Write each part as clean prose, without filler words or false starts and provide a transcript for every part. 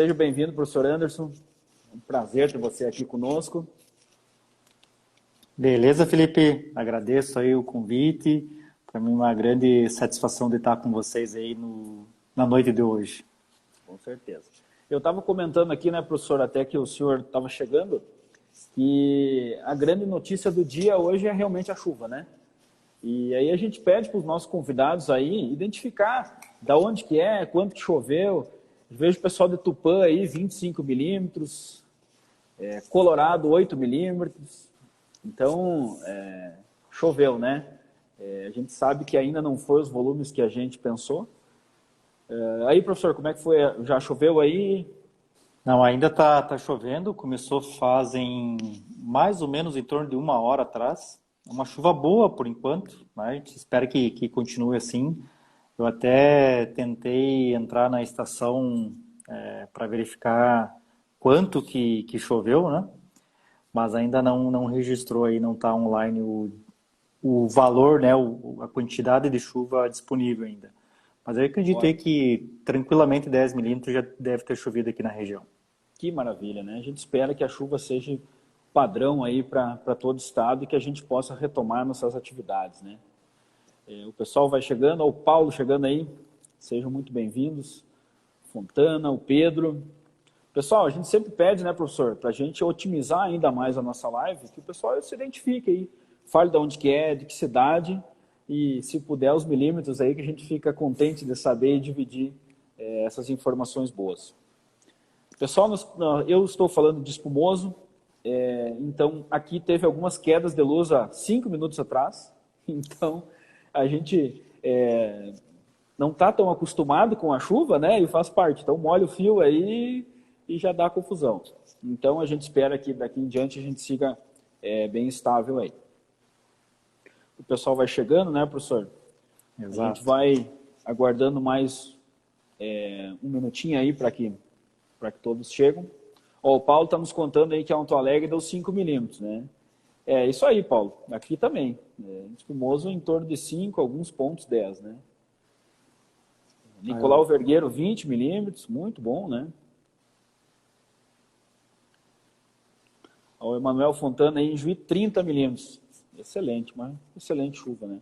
Seja bem-vindo, professor Anderson. É um prazer ter você aqui conosco. Beleza, Felipe? Agradeço aí o convite. Para mim é uma grande satisfação de estar com vocês aí na noite de hoje. Com certeza. Eu estava comentando aqui, né, professor, até que o senhor estava chegando, que a grande notícia do dia hoje é realmente a chuva, né? E aí a gente pede para os nossos convidados aí identificar da onde que é, quanto que choveu. Eu vejo o pessoal de Tupã aí, 25 milímetros, Colorado, 8 milímetros. Então, choveu, né? A gente sabe que ainda não foi os volumes que a gente pensou. Aí, professor, como é que foi? Já choveu aí? Não, ainda tá chovendo. Começou fazem mais ou menos em torno de 1 hora atrás. É uma chuva boa por enquanto, né? A gente espera que continue assim. Eu até tentei entrar na estação para verificar quanto que choveu, né? Mas ainda não registrou aí, não está online o valor, né? A quantidade de chuva disponível ainda. Mas eu acredito aí que tranquilamente 10 milímetros já deve ter chovido aqui na região. Que maravilha, né? A gente espera que a chuva seja padrão aí para todo o estado e que a gente possa retomar nossas atividades, né? O pessoal vai chegando, o Paulo chegando aí, sejam muito bem-vindos. Fontana, o Pedro. Pessoal, a gente sempre pede, né, professor, para a gente otimizar ainda mais a nossa live, que o pessoal se identifique aí, fale de onde que é, de que cidade, e se puder os milímetros aí, que a gente fica contente de saber e dividir essas informações boas. Pessoal, eu estou falando de Espumoso, então aqui teve algumas quedas de luz há 5 minutos atrás, então a gente não está tão acostumado com a chuva, né, e faz parte, então molha o fio aí e já dá confusão. Então a gente espera que daqui em diante a gente siga bem estável aí. O pessoal vai chegando, né, professor? Exato. A gente vai aguardando mais um minutinho aí para que todos chegam. Ó, o Paulo está nos contando aí que a Alto Alegre deu 5 milímetros, né? É isso aí, Paulo. Aqui também. Espumoso em torno de 5, alguns pontos 10, né? Nicolau Vergueiro, 20 milímetros, muito bom, né? O Emanuel Fontana aí em Juí, 30 milímetros. Excelente, uma excelente chuva, né?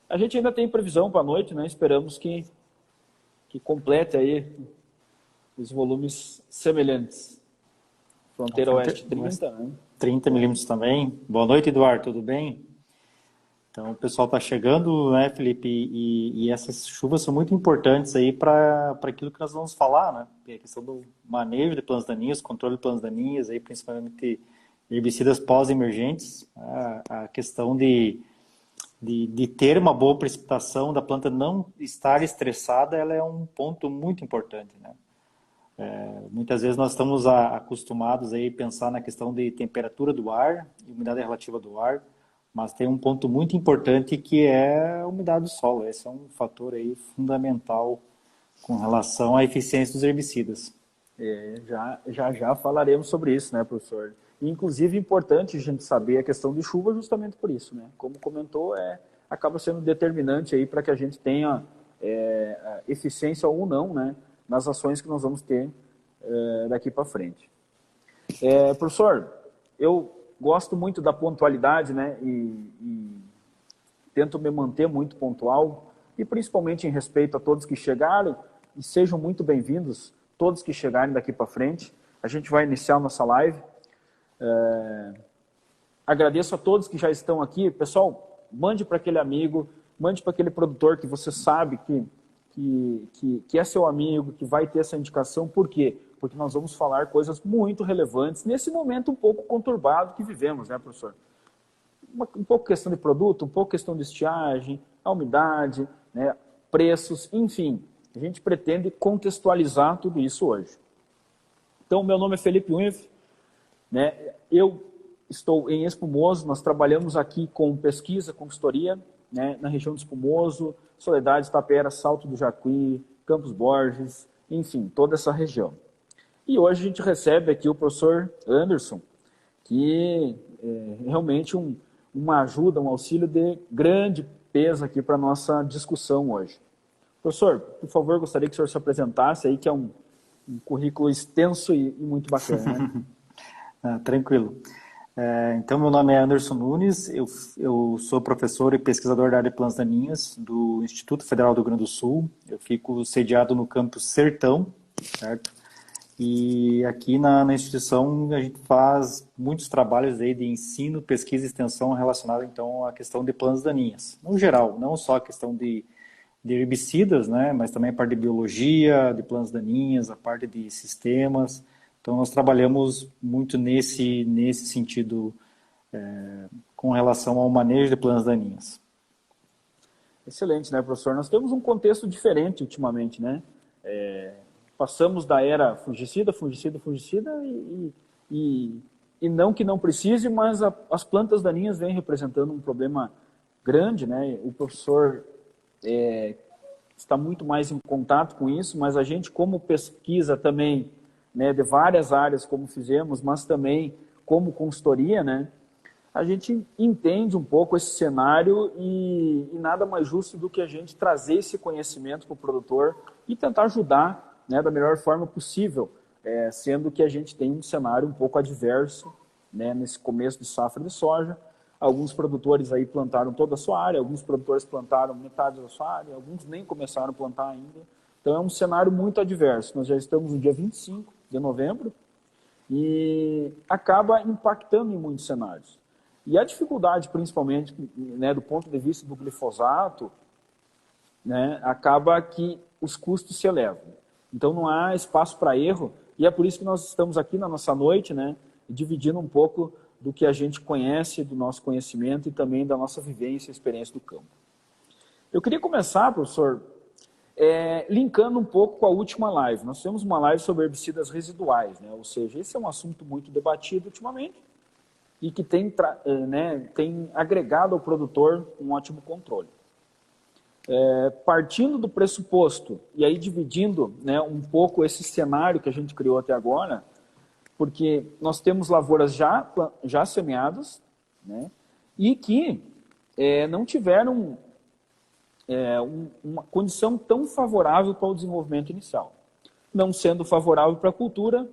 A gente ainda tem previsão para a noite, né? Esperamos que complete aí os volumes semelhantes. Fronteira Oeste, 30, né? 30 milímetros também. Boa noite, Eduardo, tudo bem? Então, o pessoal está chegando, né, Felipe? E essas chuvas são muito importantes aí para aquilo que nós vamos falar, né? A questão do manejo de plantas daninhas, controle de plantas daninhas, aí, principalmente herbicidas pós-emergentes, a questão de ter uma boa precipitação, da planta não estar estressada, ela é um ponto muito importante, né? Muitas vezes nós estamos acostumados aí a pensar na questão de temperatura do ar e umidade relativa do ar, mas tem um ponto muito importante que é a umidade do solo. Esse é um fator aí fundamental com relação à eficiência dos herbicidas. Já falaremos sobre isso, né, professor? Inclusive, é importante a gente saber a questão de chuva justamente por isso, né? Como comentou, acaba sendo determinante aí para que a gente tenha eficiência ou não, né, nas ações que nós vamos ter daqui para frente. Professor, eu gosto muito da pontualidade, né, e tento me manter muito pontual, e principalmente em respeito a todos que chegaram, e sejam muito bem-vindos, todos que chegarem daqui para frente. A gente vai iniciar nossa live. Agradeço a todos que já estão aqui. Pessoal, mande para aquele amigo, mande para aquele produtor que você sabe que é seu amigo, que vai ter essa indicação. Por quê? Porque nós vamos falar coisas muito relevantes nesse momento um pouco conturbado que vivemos, né, professor? Um pouco questão de produto, um pouco questão de estiagem, a umidade, né, preços, enfim. A gente pretende contextualizar tudo isso hoje. Então, meu nome é Felipe Unif, né? Eu estou em Espumoso, nós trabalhamos aqui com pesquisa, consultoria, né, na região de Espumoso, Soledade, Tapera, Salto do Jacuí, Campos Borges, enfim, toda essa região. E hoje a gente recebe aqui o professor Anderson, que é realmente uma ajuda, um auxílio de grande peso aqui para a nossa discussão hoje. Professor, por favor, gostaria que o senhor se apresentasse aí, que é um um currículo extenso e muito bacana, né? Tranquilo. Então, meu nome é Anderson Nunes, eu sou professor e pesquisador da área de plantas daninhas do Instituto Federal do Rio Grande do Sul. Eu fico sediado no campus Sertão, certo? E aqui na instituição a gente faz muitos trabalhos aí de ensino, pesquisa e extensão relacionada então à questão de plantas daninhas. No geral, não só a questão de herbicidas, né, mas também a parte de biologia, de plantas daninhas, a parte de sistemas. Então nós trabalhamos muito nesse sentido com relação ao manejo de plantas daninhas. Excelente, né, professor? Nós temos um contexto diferente ultimamente, né? Passamos da era fungicida e não que não precise, mas as plantas daninhas vêm representando um problema grande, né? O professor está muito mais em contato com isso, mas a gente, como pesquisa também, né, de várias áreas, como fizemos, mas também como consultoria, né, a gente entende um pouco esse cenário e nada mais justo do que a gente trazer esse conhecimento para o produtor e tentar ajudar, né, da melhor forma possível, sendo que a gente tem um cenário um pouco adverso, né, nesse começo de safra de soja. Alguns produtores aí plantaram toda a sua área, alguns produtores plantaram metade da sua área, alguns nem começaram a plantar ainda. Então é um cenário muito adverso. Nós já estamos no dia 25 de novembro e acaba impactando em muitos cenários. E a dificuldade, principalmente, né, do ponto de vista do glifosato, né, acaba que os custos se elevam. Então não há espaço para erro e é por isso que nós estamos aqui na nossa noite, né, dividindo um pouco do que a gente conhece, do nosso conhecimento e também da nossa vivência e experiência do campo. Eu queria começar, professor, linkando um pouco com a última live. Nós temos uma live sobre herbicidas residuais, né? Ou seja, esse é um assunto muito debatido ultimamente e que tem agregado ao produtor um ótimo controle. Partindo do pressuposto e aí dividindo, né, um pouco esse cenário que a gente criou até agora, porque nós temos lavouras já semeadas, né, e que não tiveram uma condição tão favorável para o desenvolvimento inicial. Não sendo favorável para a cultura,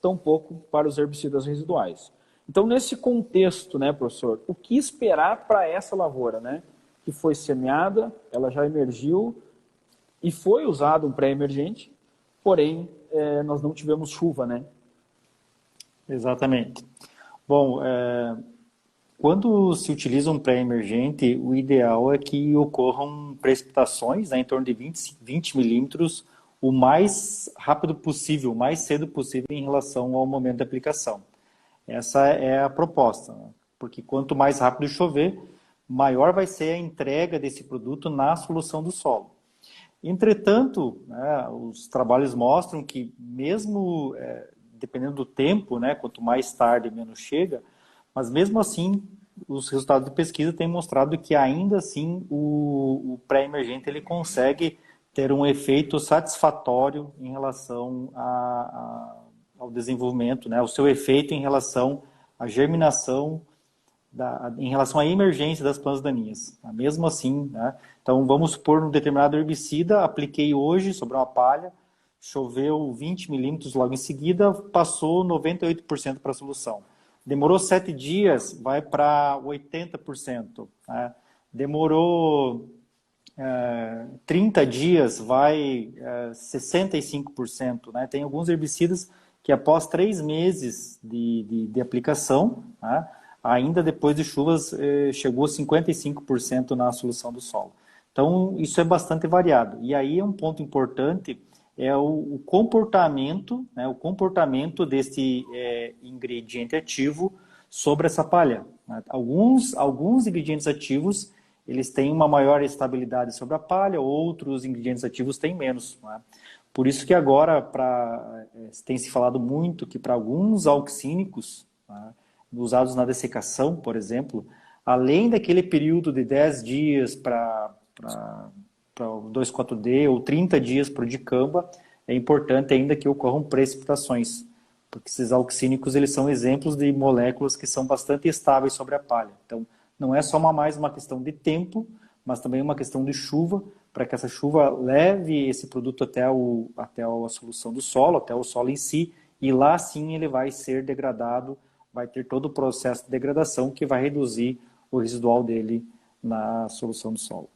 tampouco para os herbicidas residuais. Então, nesse contexto, né, professor, o que esperar para essa lavoura, né, que foi semeada, ela já emergiu e foi usado um pré-emergente, porém, nós não tivemos chuva, né? Exatamente. Bom, quando se utiliza um pré-emergente, o ideal é que ocorram precipitações, né, em torno de 20 milímetros o mais rápido possível, o mais cedo possível em relação ao momento da aplicação. Essa é a proposta, né? Porque quanto mais rápido chover, maior vai ser a entrega desse produto na solução do solo. Entretanto, né, os trabalhos mostram que mesmo dependendo do tempo, né, quanto mais tarde, menos chega, mas mesmo assim, os resultados de pesquisa têm mostrado que ainda assim o pré-emergente ele consegue ter um efeito satisfatório em relação ao desenvolvimento, né, o seu efeito em relação à germinação, em relação à emergência das plantas daninhas. Mesmo assim, né, então vamos supor um determinado herbicida, apliquei hoje sobre uma palha, choveu 20 milímetros logo em seguida, passou 98% para a solução. Demorou 7 dias, vai para 80%. Né? Demorou 30 dias, vai 65%. Né? Tem alguns herbicidas que após 3 meses de aplicação, né, ainda depois de chuvas, chegou a 55% na solução do solo. Então, isso é bastante variado. E aí é um ponto importante, é o comportamento, né, o comportamento desse ingrediente ativo sobre essa palha. Né? Alguns ingredientes ativos, eles têm uma maior estabilidade sobre a palha, outros ingredientes ativos têm menos. Né? Por isso que agora tem se falado muito que para alguns auxínicos, né, usados na dessecação, por exemplo, além daquele período de 10 dias para o 2,4-D ou 30 dias para o dicamba, é importante ainda que ocorram precipitações, porque esses auxínicos eles são exemplos de moléculas que são bastante estáveis sobre a palha. Então, não é só mais uma questão de tempo, mas também uma questão de chuva para que essa chuva leve esse produto até a solução do solo, até o solo em si, e lá sim ele vai ser degradado, vai ter todo o processo de degradação que vai reduzir o residual dele na solução do solo.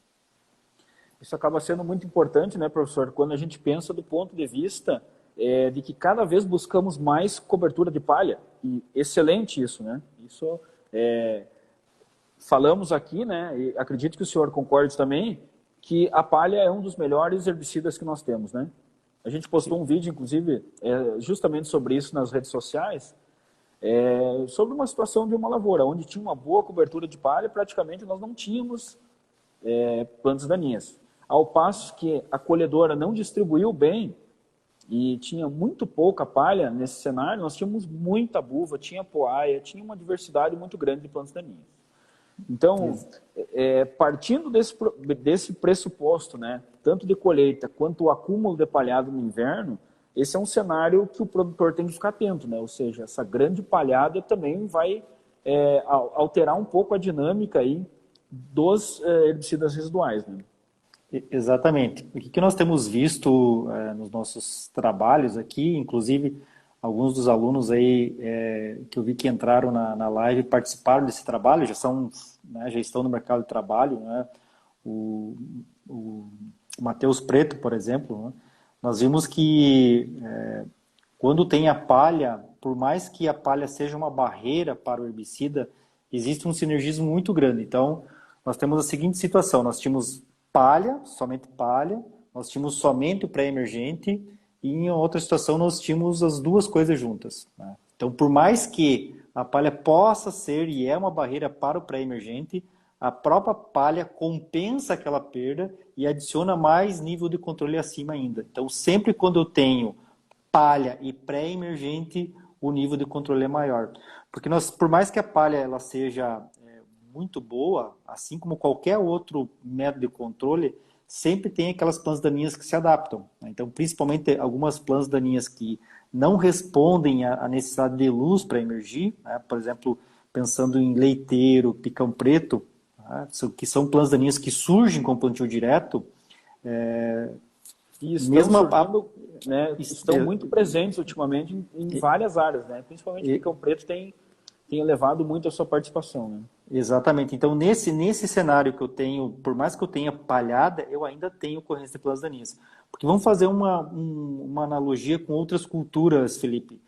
Isso acaba sendo muito importante, né, professor, quando a gente pensa do ponto de vista de que cada vez buscamos mais cobertura de palha. E excelente isso, né? Isso falamos aqui, né, e acredito que o senhor concorde também, que a palha é um dos melhores herbicidas que nós temos, né? A gente postou um vídeo, inclusive, justamente sobre isso nas redes sociais, sobre uma situação de uma lavoura, onde tinha uma boa cobertura de palha, praticamente nós não tínhamos plantas daninhas. Ao passo que a colhedora não distribuiu bem e tinha muito pouca palha nesse cenário, nós tínhamos muita buva, tinha poaia, tinha uma diversidade muito grande de plantas daninhas. Então, partindo desse pressuposto, né, tanto de colheita quanto o acúmulo de palhado no inverno, esse é um cenário que o produtor tem que ficar atento, né? Ou seja, essa grande palhada também vai alterar um pouco a dinâmica aí dos herbicidas residuais, né? Exatamente. O que nós temos visto nos nossos trabalhos aqui, inclusive alguns dos alunos aí que eu vi que entraram na live participaram desse trabalho, já estão no mercado de trabalho, né? O Matheus Preto, por exemplo, né? Nós vimos que quando tem a palha, por mais que a palha seja uma barreira para o herbicida, existe um sinergismo muito grande. Então, nós temos a seguinte situação, nós tínhamos palha, nós tínhamos somente o pré-emergente e em outra situação nós tínhamos as duas coisas juntas, né? Então, por mais que a palha possa ser e é uma barreira para o pré-emergente, a própria palha compensa aquela perda e adiciona mais nível de controle acima ainda. Então, sempre quando eu tenho palha e pré-emergente, o nível de controle é maior. Porque por mais que a palha ela seja muito boa, assim como qualquer outro método de controle, sempre tem aquelas plantas daninhas que se adaptam, né? Então, principalmente algumas plantas daninhas que não respondem à necessidade de luz para emergir, né? Por exemplo, pensando em leiteiro, picão preto, né? Que são plantas daninhas que surgem com plantio direto, e estão muito presentes ultimamente em várias áreas, né? Principalmente o picão preto tem elevado muito a sua participação, né? Exatamente. Então, nesse cenário que eu tenho, por mais que eu tenha palhada, eu ainda tenho ocorrência de plantas daninhas. Porque vamos fazer uma analogia com outras culturas, Felipe.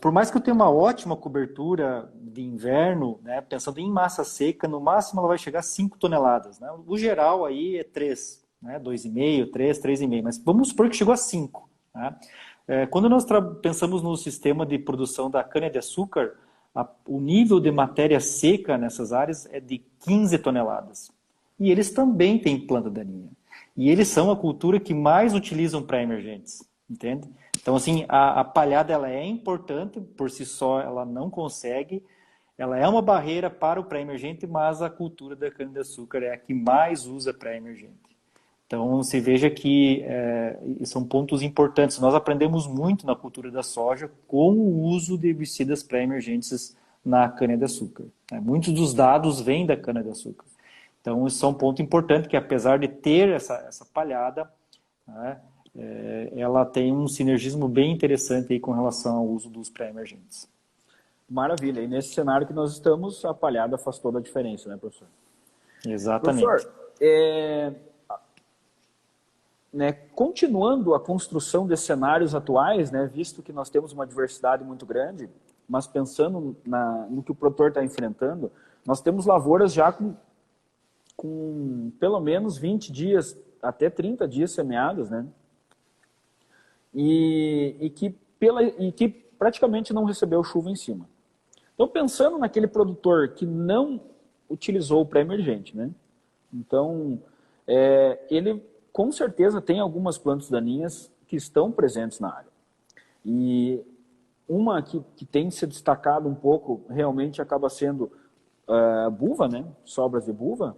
Por mais que eu tenha uma ótima cobertura de inverno, né, pensando em massa seca, no máximo ela vai chegar a 5 toneladas. Né? O geral aí é 3, né, 2,5, 3, 3,5. Mas vamos supor que chegou a 5. Né? Quando nós pensamos no sistema de produção da cana-de-açúcar, o nível de matéria seca nessas áreas é de 15 toneladas. E eles também têm planta daninha. E eles são a cultura que mais utilizam pré-emergentes, entende? Então, assim, a palhada ela é importante, por si só ela não consegue, ela é uma barreira para o pré-emergente, mas a cultura da cana-de-açúcar é a que mais usa pré-emergente. Então, se veja que são pontos importantes. Nós aprendemos muito na cultura da soja com o uso de herbicidas pré-emergentes na cana-de-açúcar. Muitos dos dados vêm da cana-de-açúcar. Então, isso é um ponto importante, que apesar de ter essa palhada, né, ela tem um sinergismo bem interessante aí com relação ao uso dos pré-emergentes. Maravilha. E nesse cenário que nós estamos, a palhada faz toda a diferença, né, professor? Exatamente. Professor, continuando a construção de cenários atuais, né, visto que nós temos uma diversidade muito grande, mas pensando no que o produtor está enfrentando, nós temos lavouras já com pelo menos 20 dias, até 30 dias semeadas, né? E que praticamente não recebeu chuva em cima. Então, pensando naquele produtor que não utilizou o pré-emergente, né? Então, ele com certeza tem algumas plantas daninhas que estão presentes na área. E uma que tem se destacado um pouco, realmente acaba sendo buva, né? Sobras de buva,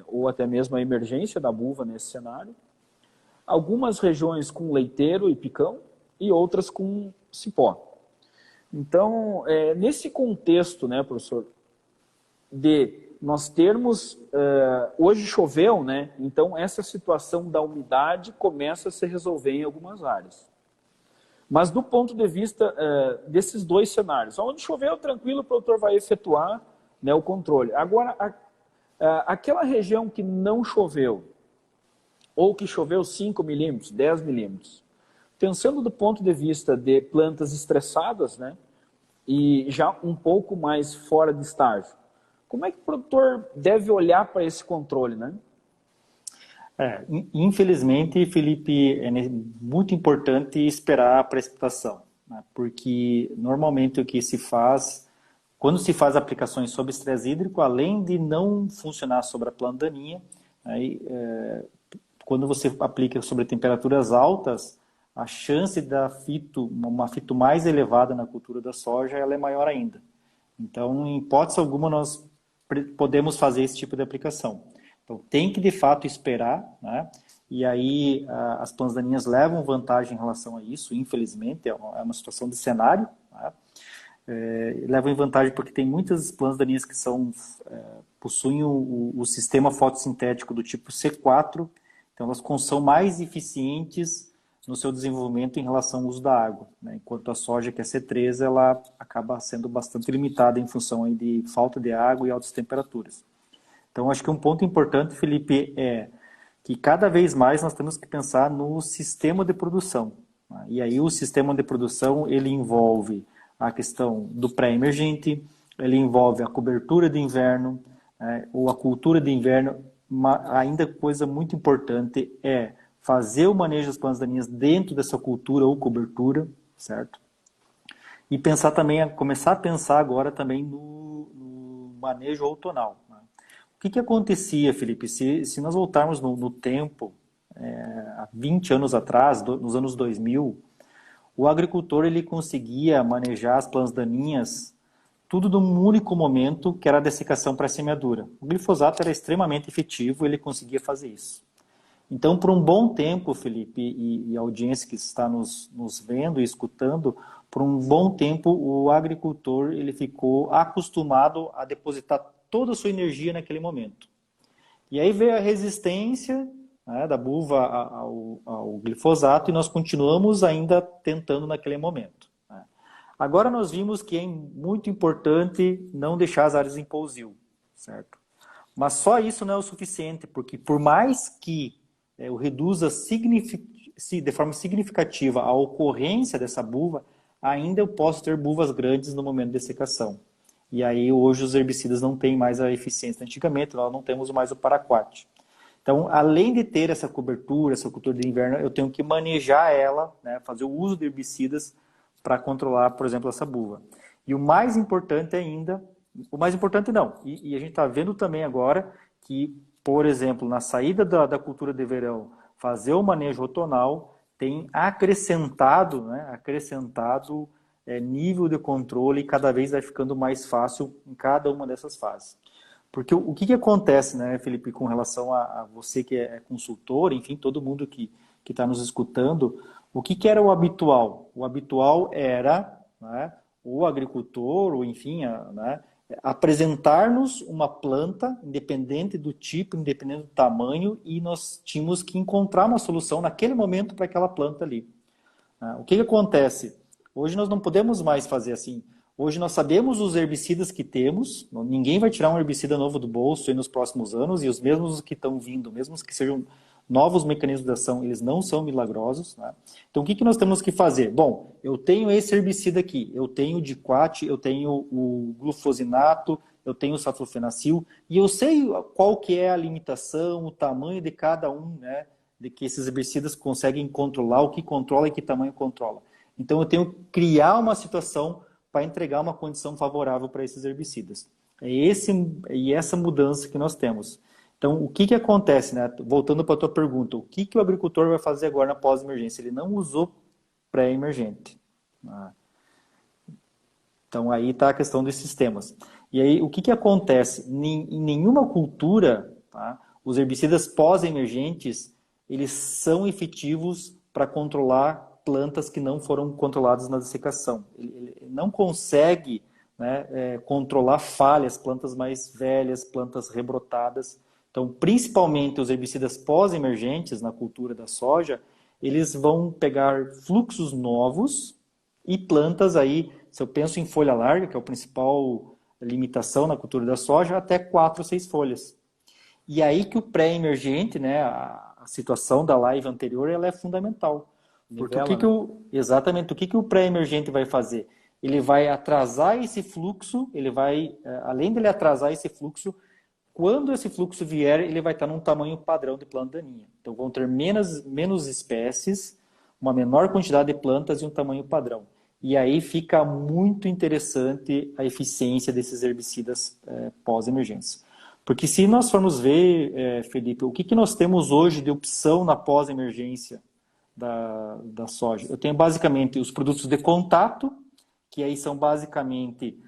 ou até mesmo a emergência da buva nesse cenário. Algumas regiões com leiteiro e picão e outras com cipó. Então, nesse contexto, né, professor, de nós termos, hoje choveu, né? Então essa situação da umidade começa a se resolver em algumas áreas. Mas do ponto de vista desses dois cenários, onde choveu, tranquilo, o produtor vai efetuar, né, o controle. Agora, aquela região que não choveu, ou que choveu 5 milímetros, 10 milímetros, pensando do ponto de vista de plantas estressadas, né, e já um pouco mais fora de estágio, como é que o produtor deve olhar para esse controle, né? Infelizmente, Felipe, é muito importante esperar a precipitação, né? Porque normalmente o que se faz, quando se faz aplicações sob estresse hídrico, além de não funcionar sobre a planta daninha, aí, quando você aplica sobre temperaturas altas, a chance da uma fito mais elevada na cultura da soja, ela é maior ainda. Então, em hipótese alguma, nós podemos fazer esse tipo de aplicação. Então, tem que, de fato, esperar, né? E aí as plantas daninhas levam vantagem em relação a isso, infelizmente, é uma situação de cenário, né? Levam vantagem porque tem muitas plantas daninhas que possuem o sistema fotossintético do tipo C4, então elas são mais eficientes no seu desenvolvimento em relação ao uso da água, né? Enquanto a soja, que é C3, ela acaba sendo bastante limitada em função aí de falta de água e altas temperaturas. Então, acho que um ponto importante, Felipe, é que cada vez mais nós temos que pensar no sistema de produção, né? E aí o sistema de produção, ele envolve a questão do pré-emergente, ele envolve a cobertura de inverno, né, ou a cultura de inverno. Ainda coisa muito importante é fazer o manejo das plantas daninhas dentro dessa cultura ou cobertura, certo? E pensar também, começar a pensar agora também no manejo outonal, né? O que acontecia, Felipe, se nós voltarmos no tempo, há 20 anos atrás, nos anos 2000, o agricultor ele conseguia manejar as plantas daninhas tudo num único momento, que era a dessecação para a semeadura. O glifosato era extremamente efetivo, ele conseguia fazer isso. Então, por um bom tempo, Felipe, e a audiência que está nos vendo e escutando, por um bom tempo o agricultor ele ficou acostumado a depositar toda a sua energia naquele momento. E aí veio a resistência, né, da buva ao glifosato e nós continuamos ainda tentando naquele momento, né? Agora nós vimos que é muito importante não deixar as áreas em pousio, certo? Mas só isso não é o suficiente, porque por mais que eu reduza de forma significativa a ocorrência dessa buva, ainda eu posso ter buvas grandes no momento de dessecação. E aí hoje os herbicidas não têm mais a eficiência antigamente, nós não temos mais o paraquat. Então, além de ter essa cobertura, essa cultura de inverno, eu tenho que manejar ela, né, fazer o uso de herbicidas para controlar, por exemplo, essa buva. E o mais importante ainda, o mais importante não, e a gente está vendo também agora que, por exemplo, na saída da cultura de verão, fazer o manejo outonal tem acrescentado, né, nível de controle e cada vez vai ficando mais fácil em cada uma dessas fases. Porque o que acontece, né, Felipe, com relação a você que é consultor, enfim, todo mundo que está nos escutando, o que era o habitual? O habitual era, né, o agricultor, ou enfim, né, apresentar-nos uma planta, independente do tipo, independente do tamanho, e nós tínhamos que encontrar uma solução naquele momento para aquela planta ali. O que acontece? Hoje nós não podemos mais fazer assim. Hoje nós sabemos os herbicidas que temos, ninguém vai tirar um herbicida novo do bolso aí nos próximos anos, e os mesmos que estão vindo, mesmo que sejam novos mecanismos de ação, eles não são milagrosos, né? Então o que nós temos que fazer? Bom, eu tenho esse herbicida aqui, eu tenho o diquat, eu tenho o glufosinato, eu tenho o saflofenacil, e eu sei qual que é a limitação, o tamanho de cada um, né, de que esses herbicidas conseguem controlar, o que controla e que tamanho controla. Então eu tenho que criar uma situação para entregar uma condição favorável para esses herbicidas. É essa mudança que nós temos. Então, o que acontece, né? Voltando para a tua pergunta, o que o agricultor vai fazer agora na pós-emergência? Ele não usou pré-emergente. Então, aí está a questão dos sistemas. E aí, o que acontece? Em nenhuma cultura, tá, os herbicidas pós-emergentes, eles são efetivos para controlar plantas que não foram controladas na dessecação. Ele não consegue, né, controlar falhas, plantas mais velhas, plantas rebrotadas. Então, principalmente os herbicidas pós-emergentes na cultura da soja, eles vão pegar fluxos novos e plantas aí, se eu penso em folha larga, que é a principal limitação na cultura da soja, até 4 ou 6 folhas. E aí que o pré-emergente, né, a situação da live anterior, ela é fundamental. Porque exatamente, o que o pré-emergente vai fazer? Ele vai atrasar esse fluxo, ele vai, além dele atrasar esse fluxo, quando esse fluxo vier, ele vai estar num tamanho padrão de planta daninha. Então vão ter menos espécies, uma menor quantidade de plantas e um tamanho padrão. E aí fica muito interessante a eficiência desses herbicidas pós-emergência. Porque se nós formos ver, Felipe, o que nós temos hoje de opção na pós-emergência da soja? Eu tenho basicamente os produtos de contato, que aí são basicamente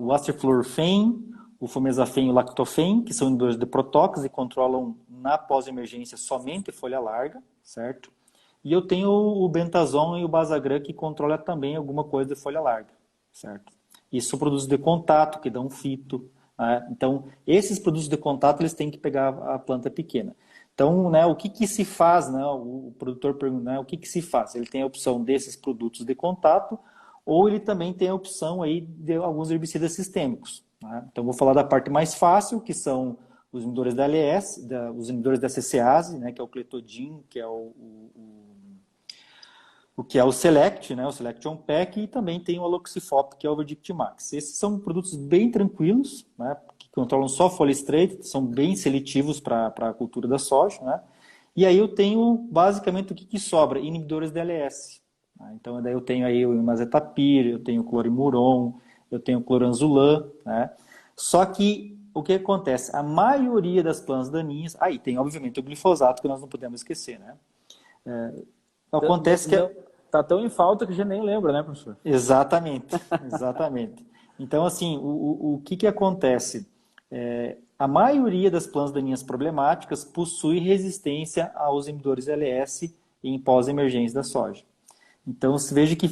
o aceflorfen, o fomezafem e o lactofen, que são inibidores de protóx e controlam na pós-emergência somente folha larga, certo? E eu tenho o bentazon e o basagran, que controla também alguma coisa de folha larga, certo? Isso são produtos de contato, que dão fito. Né? Então, esses produtos de contato, eles têm que pegar a planta pequena. Então, né, o que se faz, né, o produtor pergunta, né, o que se faz? Ele tem a opção desses produtos de contato, ou ele também tem a opção aí de alguns herbicidas sistêmicos. Né? Então, vou falar da parte mais fácil, que são os inibidores da LS, os inibidores da CCase, né, que é o Clethodim, que é o Select, né, o Selection Pack, e também tem o Aloxifop, que é o Verdict Max. Esses são produtos bem tranquilos, né, que controlam só folha estreita, são bem seletivos para a cultura da soja. Né? E aí eu tenho, basicamente, o que sobra? Inibidores da LS. Né? Então, daí eu tenho aí o Imazetapir, eu tenho o Clorimuron, eu tenho o Cloranzulan. Né? Só que, o que acontece? A maioria das plantas daninhas... Aí tem, obviamente, o glifosato, que nós não podemos esquecer. Né? Acontece que... Está tão em falta que a gente nem lembra, né, professor? Exatamente, exatamente. Então, assim, o que acontece? A maioria das plantas daninhas problemáticas possui resistência aos inibidores LS em pós-emergência da soja. Então, se veja que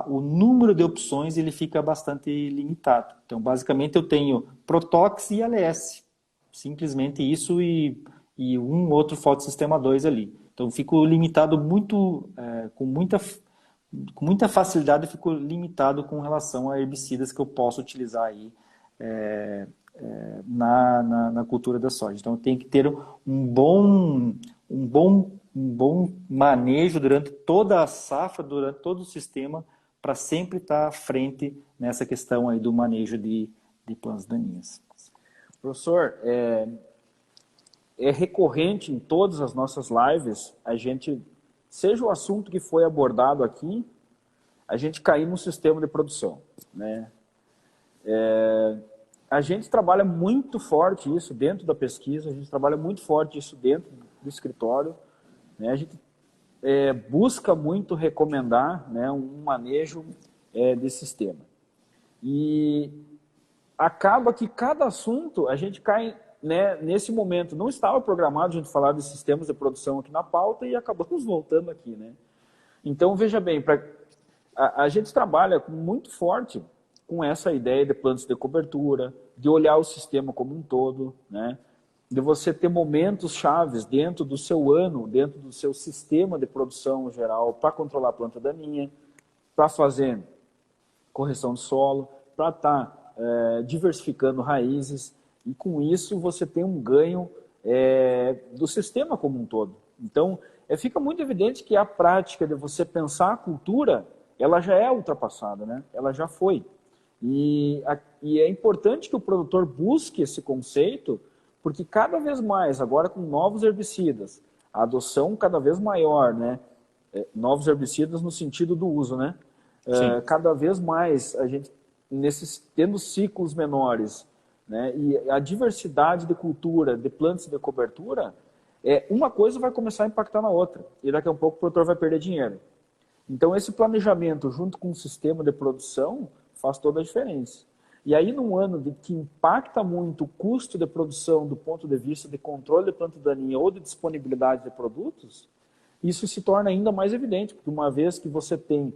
o número de opções ele fica bastante limitado. Então, basicamente, eu tenho Protox e LS. Simplesmente isso e um outro fotossistema 2 ali. Então, fico limitado com muita facilidade, fico limitado com relação a herbicidas que eu posso utilizar aí na cultura da soja. Então, eu tenho que ter um bom manejo durante toda a safra, durante todo o sistema, para sempre estar à frente nessa questão aí do manejo de plantas daninhas. Professor, é recorrente em todas as nossas lives, a gente, seja o assunto que foi abordado aqui, a gente cair no sistema de produção. Né? A gente trabalha muito forte isso dentro da pesquisa, a gente trabalha muito forte isso dentro do escritório. Né? A gente busca muito recomendar, né, um manejo de sistema. E acaba que cada assunto a gente cai... Né, nesse momento, não estava programado a gente falar de sistemas de produção aqui na pauta e acabamos voltando aqui. Né? Então, veja bem, a gente trabalha muito forte com essa ideia de planos de cobertura, de olhar o sistema como um todo, né? De você ter momentos chaves dentro do seu ano, dentro do seu sistema de produção geral, para controlar a planta daninha, para fazer correção de solo, para estar diversificando raízes. E com isso você tem um ganho do sistema como um todo. Então, fica muito evidente que a prática de você pensar a cultura, ela já é ultrapassada, né? Ela já foi. E é importante que o produtor busque esse conceito, porque cada vez mais, agora com novos herbicidas, a adoção cada vez maior, né? Novos herbicidas no sentido do uso, né? Cada vez mais a gente, tendo ciclos menores, né? E a diversidade de cultura, de plantas de cobertura, uma coisa vai começar a impactar na outra. E daqui a pouco o produtor vai perder dinheiro. Então, esse planejamento junto com o sistema de produção faz toda a diferença. E aí, num ano que impacta muito o custo de produção do ponto de vista de controle de planta daninha ou de disponibilidade de produtos, isso se torna ainda mais evidente, porque uma vez que você tem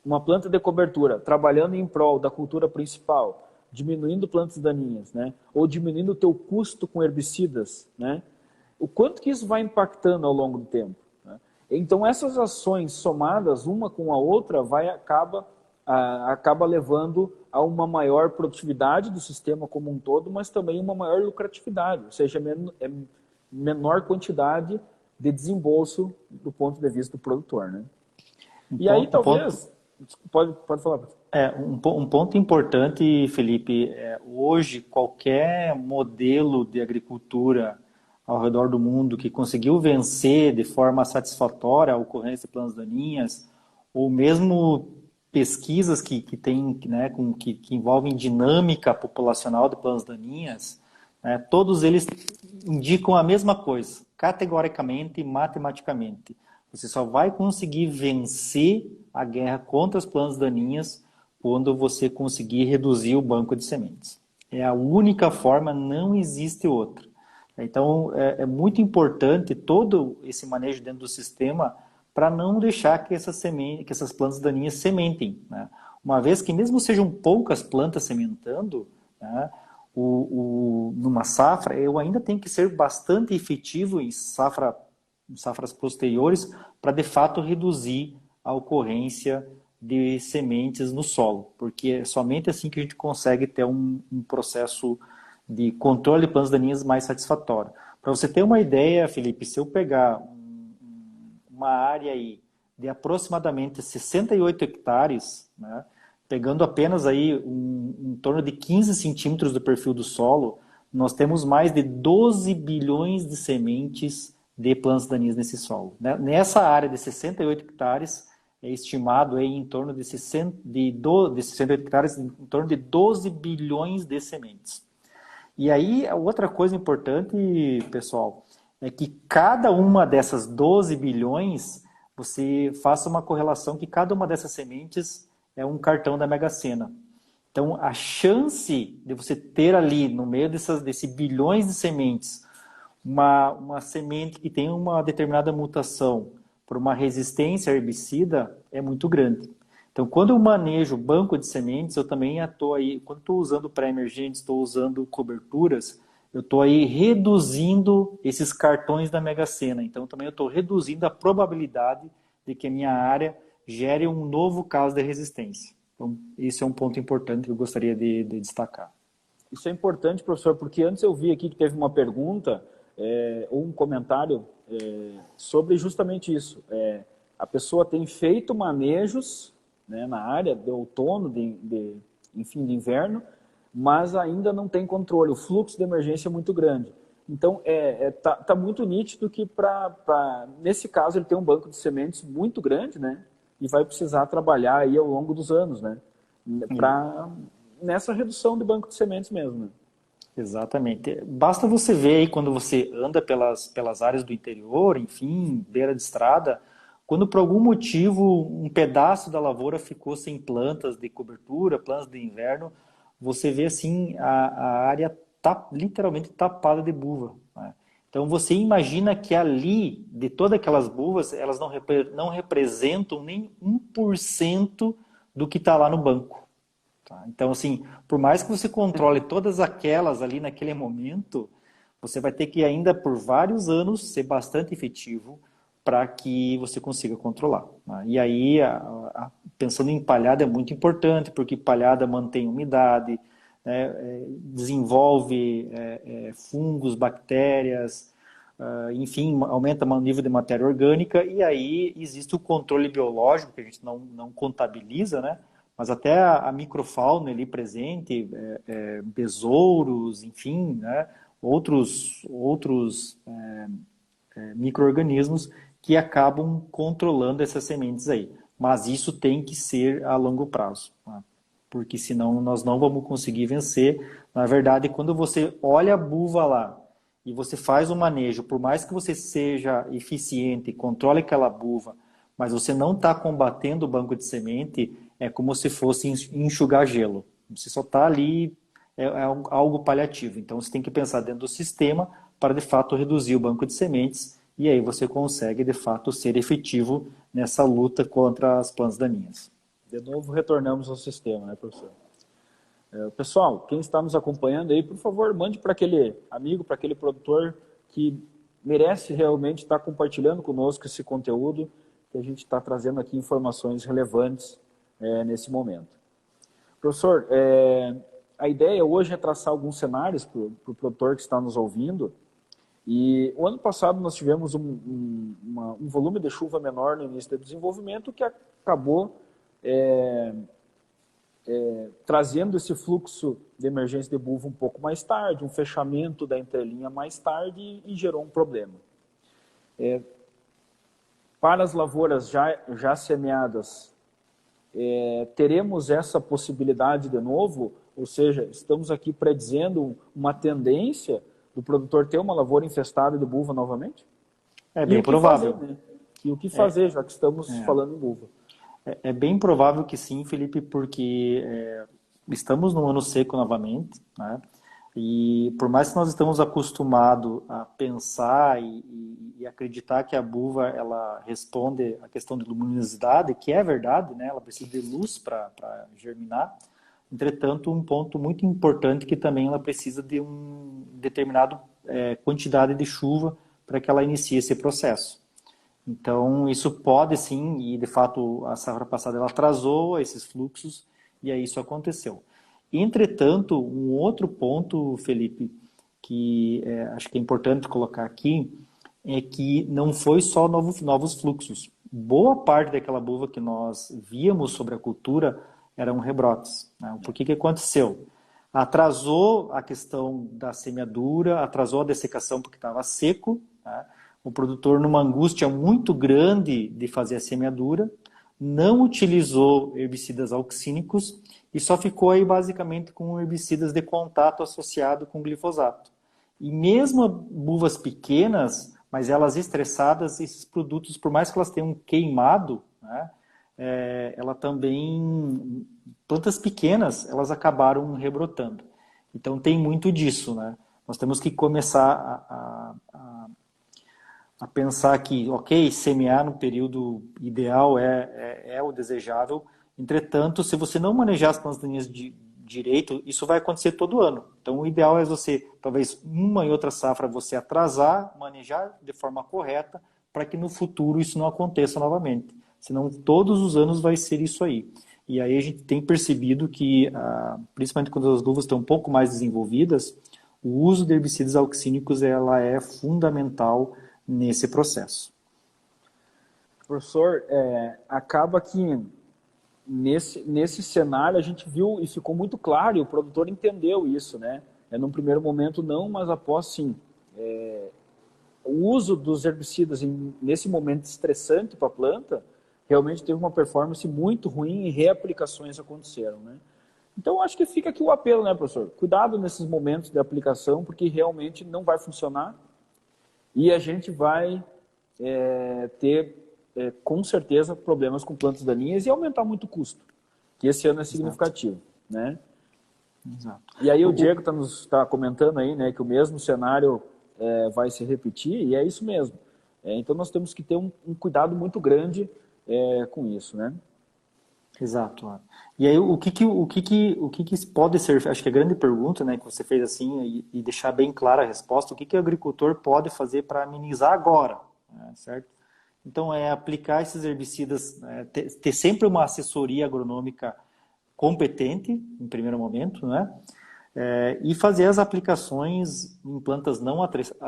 uma planta de cobertura trabalhando em prol da cultura principal, diminuindo plantas daninhas, né? Ou diminuindo o teu custo com herbicidas, né? O quanto que isso vai impactando ao longo do tempo, né? Então essas ações somadas uma com a outra acaba levando a uma maior produtividade do sistema como um todo, mas também uma maior lucratividade, ou seja, menor quantidade de desembolso do ponto de vista do produtor, né? E aí talvez... Pode falar. Um ponto importante, Felipe, hoje qualquer modelo de agricultura ao redor do mundo que conseguiu vencer de forma satisfatória a ocorrência de plantas daninhas, ou mesmo pesquisas que tem, né, que envolvem dinâmica populacional de plantas daninhas, né, todos eles indicam a mesma coisa, categoricamente e matematicamente. Você só vai conseguir vencer a guerra contra as plantas daninhas quando você conseguir reduzir o banco de sementes. É a única forma, não existe outra. Então, é muito importante todo esse manejo dentro do sistema para não deixar que essas plantas daninhas sementem, né? Uma vez que mesmo sejam poucas plantas sementando, né, numa safra, eu ainda tenho que ser bastante efetivo em safras posteriores para, de fato, reduzir a ocorrência de sementes no solo, porque é somente assim que a gente consegue ter um processo de controle de plantas daninhas mais satisfatório. Para você ter uma ideia, Felipe, se eu pegar uma área aí de aproximadamente 68 hectares, né, pegando apenas aí em torno de 15 centímetros do perfil do solo, nós temos mais de 12 bilhões de sementes de plantas daninhas nesse solo. Nessa área de 68 hectares, é estimado aí em torno de 68 hectares, em torno de 12 bilhões de sementes. E aí, a outra coisa importante, pessoal, é que cada uma dessas 12 bilhões, você faça uma correlação que cada uma dessas sementes é um cartão da Mega Sena. Então, a chance de você ter ali, no meio desse bilhões de sementes, uma semente que tem uma determinada mutação por uma resistência a herbicida é muito grande. Então, quando eu manejo banco de sementes, eu também estou aí, quando estou usando pré-emergentes, estou usando coberturas, eu estou aí reduzindo esses cartões da Mega Sena. Então, também eu estou reduzindo a probabilidade de que a minha área gere um novo caso de resistência. Então, esse é um ponto importante que eu gostaria de destacar. Isso é importante, professor, porque antes eu vi aqui que teve uma pergunta ou um comentário sobre justamente isso. A pessoa tem feito manejos, né, na área de outono, enfim, de inverno, mas ainda não tem controle. O fluxo de emergência é muito grande. Então, tá muito nítido que, nesse caso, ele tem um banco de sementes muito grande, né? E vai precisar trabalhar aí ao longo dos anos, né? Nessa redução de banco de sementes mesmo, né? Exatamente. Basta você ver aí quando você anda pelas áreas do interior, enfim, beira de estrada, quando por algum motivo um pedaço da lavoura ficou sem plantas de cobertura, plantas de inverno, você vê assim a área literalmente tapada de buva, né? Então você imagina que ali, de todas aquelas buvas, elas não representam nem 1% do que está lá no banco. Tá? Então, assim, por mais que você controle todas aquelas ali naquele momento, você vai ter que ainda por vários anos ser bastante efetivo para que você consiga controlar, né? E aí, pensando em palhada é muito importante, porque palhada mantém umidade, né, desenvolve fungos, bactérias, enfim, aumenta o nível de matéria orgânica, e aí existe o controle biológico, que a gente não contabiliza, né? Mas até a microfauna ali presente, besouros, enfim, né? outros micro-organismos que acabam controlando essas sementes aí. Mas isso tem que ser a longo prazo, né? Porque senão nós não vamos conseguir vencer. Na verdade, quando você olha a buva lá e você faz o manejo, por mais que você seja eficiente, controle aquela buva, mas você não está combatendo o banco de semente, é como se fosse enxugar gelo. Você só está ali, é algo paliativo. Então você tem que pensar dentro do sistema para de fato reduzir o banco de sementes e aí você consegue de fato ser efetivo nessa luta contra as plantas daninhas. De novo, retornamos ao sistema, né, professor? Pessoal, quem está nos acompanhando aí, por favor, mande para aquele amigo, para aquele produtor que merece realmente estar compartilhando conosco esse conteúdo, que a gente está trazendo aqui informações relevantes nesse momento. Professor, a ideia hoje é traçar alguns cenários para o produtor que está nos ouvindo. E o ano passado nós tivemos um volume de chuva menor no início do desenvolvimento que acabou trazendo esse fluxo de emergência de buva um pouco mais tarde, um fechamento da entrelinha mais tarde e gerou um problema. Para as lavouras já semeadas, teremos essa possibilidade de novo? Ou seja, estamos aqui predizendo uma tendência do produtor ter uma lavoura infestada de buva novamente? É bem provável. Fazer, né? E o que fazer, já que estamos falando em buva? É bem provável que sim, Felipe, porque estamos num ano seco novamente, né? E por mais que nós estamos acostumados a pensar e acreditar que a buva ela responde à questão de luminosidade, que é verdade, né? Ela precisa de luz para germinar. Entretanto, um ponto muito importante que também ela precisa de um determinado quantidade de chuva para que ela inicie esse processo. Então, isso pode sim, e de fato a safra passada ela atrasou esses fluxos e aí isso aconteceu. Entretanto, um outro ponto, Felipe, que acho que é importante colocar aqui, é que não foi só novos fluxos. Boa parte daquela buva que nós víamos sobre a cultura eram rebrotes. Né? Por que aconteceu? Atrasou a questão da semeadura, atrasou a dessecação porque estava seco, né? O produtor, numa angústia muito grande de fazer a semeadura, não utilizou herbicidas auxínicos e só ficou aí basicamente com herbicidas de contato associado com glifosato. E mesmo buvas pequenas, mas elas estressadas, esses produtos, por mais que elas tenham queimado, né, ela também, plantas pequenas, elas acabaram rebrotando. Então tem muito disso, né? Nós temos que começar a pensar que, ok, semear no período ideal é o desejável. Entretanto, se você não manejar as plantinhas direito, isso vai acontecer todo ano. Então, o ideal é você, talvez uma e outra safra, você atrasar, manejar de forma correta, para que no futuro isso não aconteça novamente. Senão, todos os anos vai ser isso aí. E aí a gente tem percebido que, principalmente quando as luvas estão um pouco mais desenvolvidas, o uso de herbicidas auxínicos ela é fundamental nesse processo. Professor, acaba que nesse cenário a gente viu e ficou muito claro, e o produtor entendeu isso, né? Num primeiro momento não, mas após sim. O uso dos herbicidas nesse momento estressante para a planta realmente teve uma performance muito ruim e reaplicações aconteceram, né? Então acho que fica aqui o apelo, né, professor? Cuidado nesses momentos de aplicação, porque realmente não vai funcionar. E a gente vai ter, com certeza, problemas com plantas daninhas e aumentar muito o custo, que esse ano é significativo. Né? Exato. E aí o Diego está comentando aí, né, que o mesmo cenário vai se repetir, e é isso mesmo. Então nós temos que ter um cuidado muito grande com isso. Né? Exato. E aí o que pode ser, acho que a grande pergunta, né, que você fez assim e deixar bem clara a resposta, o que o agricultor pode fazer para amenizar agora, né, certo? Então é aplicar esses herbicidas, ter sempre uma assessoria agronômica competente em primeiro momento, né? E fazer as aplicações em plantas não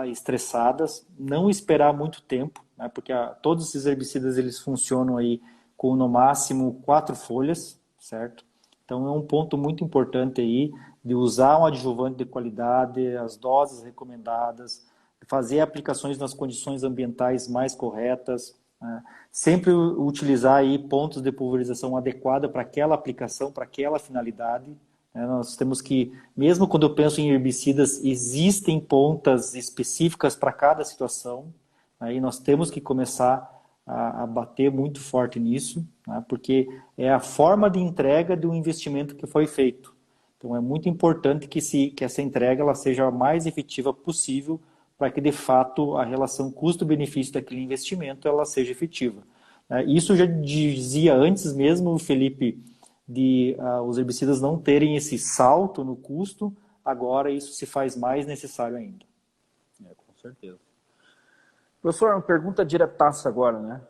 estressadas, não esperar muito tempo, né, porque todos esses herbicidas eles funcionam aí com no máximo 4 folhas, certo? Então é um ponto muito importante aí de usar um adjuvante de qualidade, as doses recomendadas, fazer aplicações nas condições ambientais mais corretas, né? Sempre utilizar aí pontos de pulverização adequada para aquela aplicação, para aquela finalidade. Né? Nós temos que, mesmo quando eu penso em herbicidas, existem pontas específicas para cada situação. Aí nós temos que começar a bater muito forte nisso, né? Porque é a forma de entrega do investimento que foi feito. Então é muito importante que essa entrega ela seja a mais efetiva possível para que de fato a relação custo-benefício daquele investimento ela seja efetiva. Isso já dizia antes mesmo, Felipe, de os herbicidas não terem esse salto no custo, agora isso se faz mais necessário ainda. Com certeza. Professor, uma pergunta diretaça agora, né?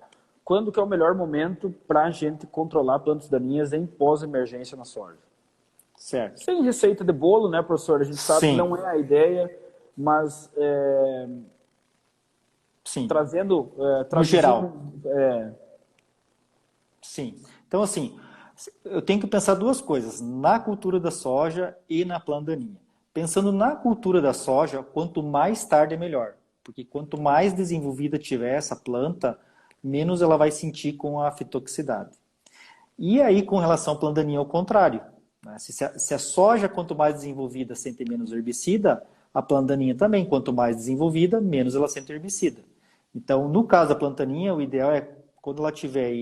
Quando que é o melhor momento para a gente controlar plantas daninhas em pós-emergência na soja? Certo. Sem receita de bolo, né, professor? A gente sabe que Sim. não é a ideia, mas Sim. trazendo... No geral. É... Sim. Então, assim, eu tenho que pensar duas coisas, na cultura da soja e na planta daninha. Pensando na cultura da soja, quanto mais tarde é melhor. Porque quanto mais desenvolvida tiver essa planta, menos ela vai sentir com a fitoxicidade. E aí, com relação à planta daninha, ao contrário. Né? Se a soja, quanto mais desenvolvida, sente menos herbicida, a planta daninha também, quanto mais desenvolvida, menos ela sente herbicida. Então, no caso da planta daninha, o ideal é quando ela tiver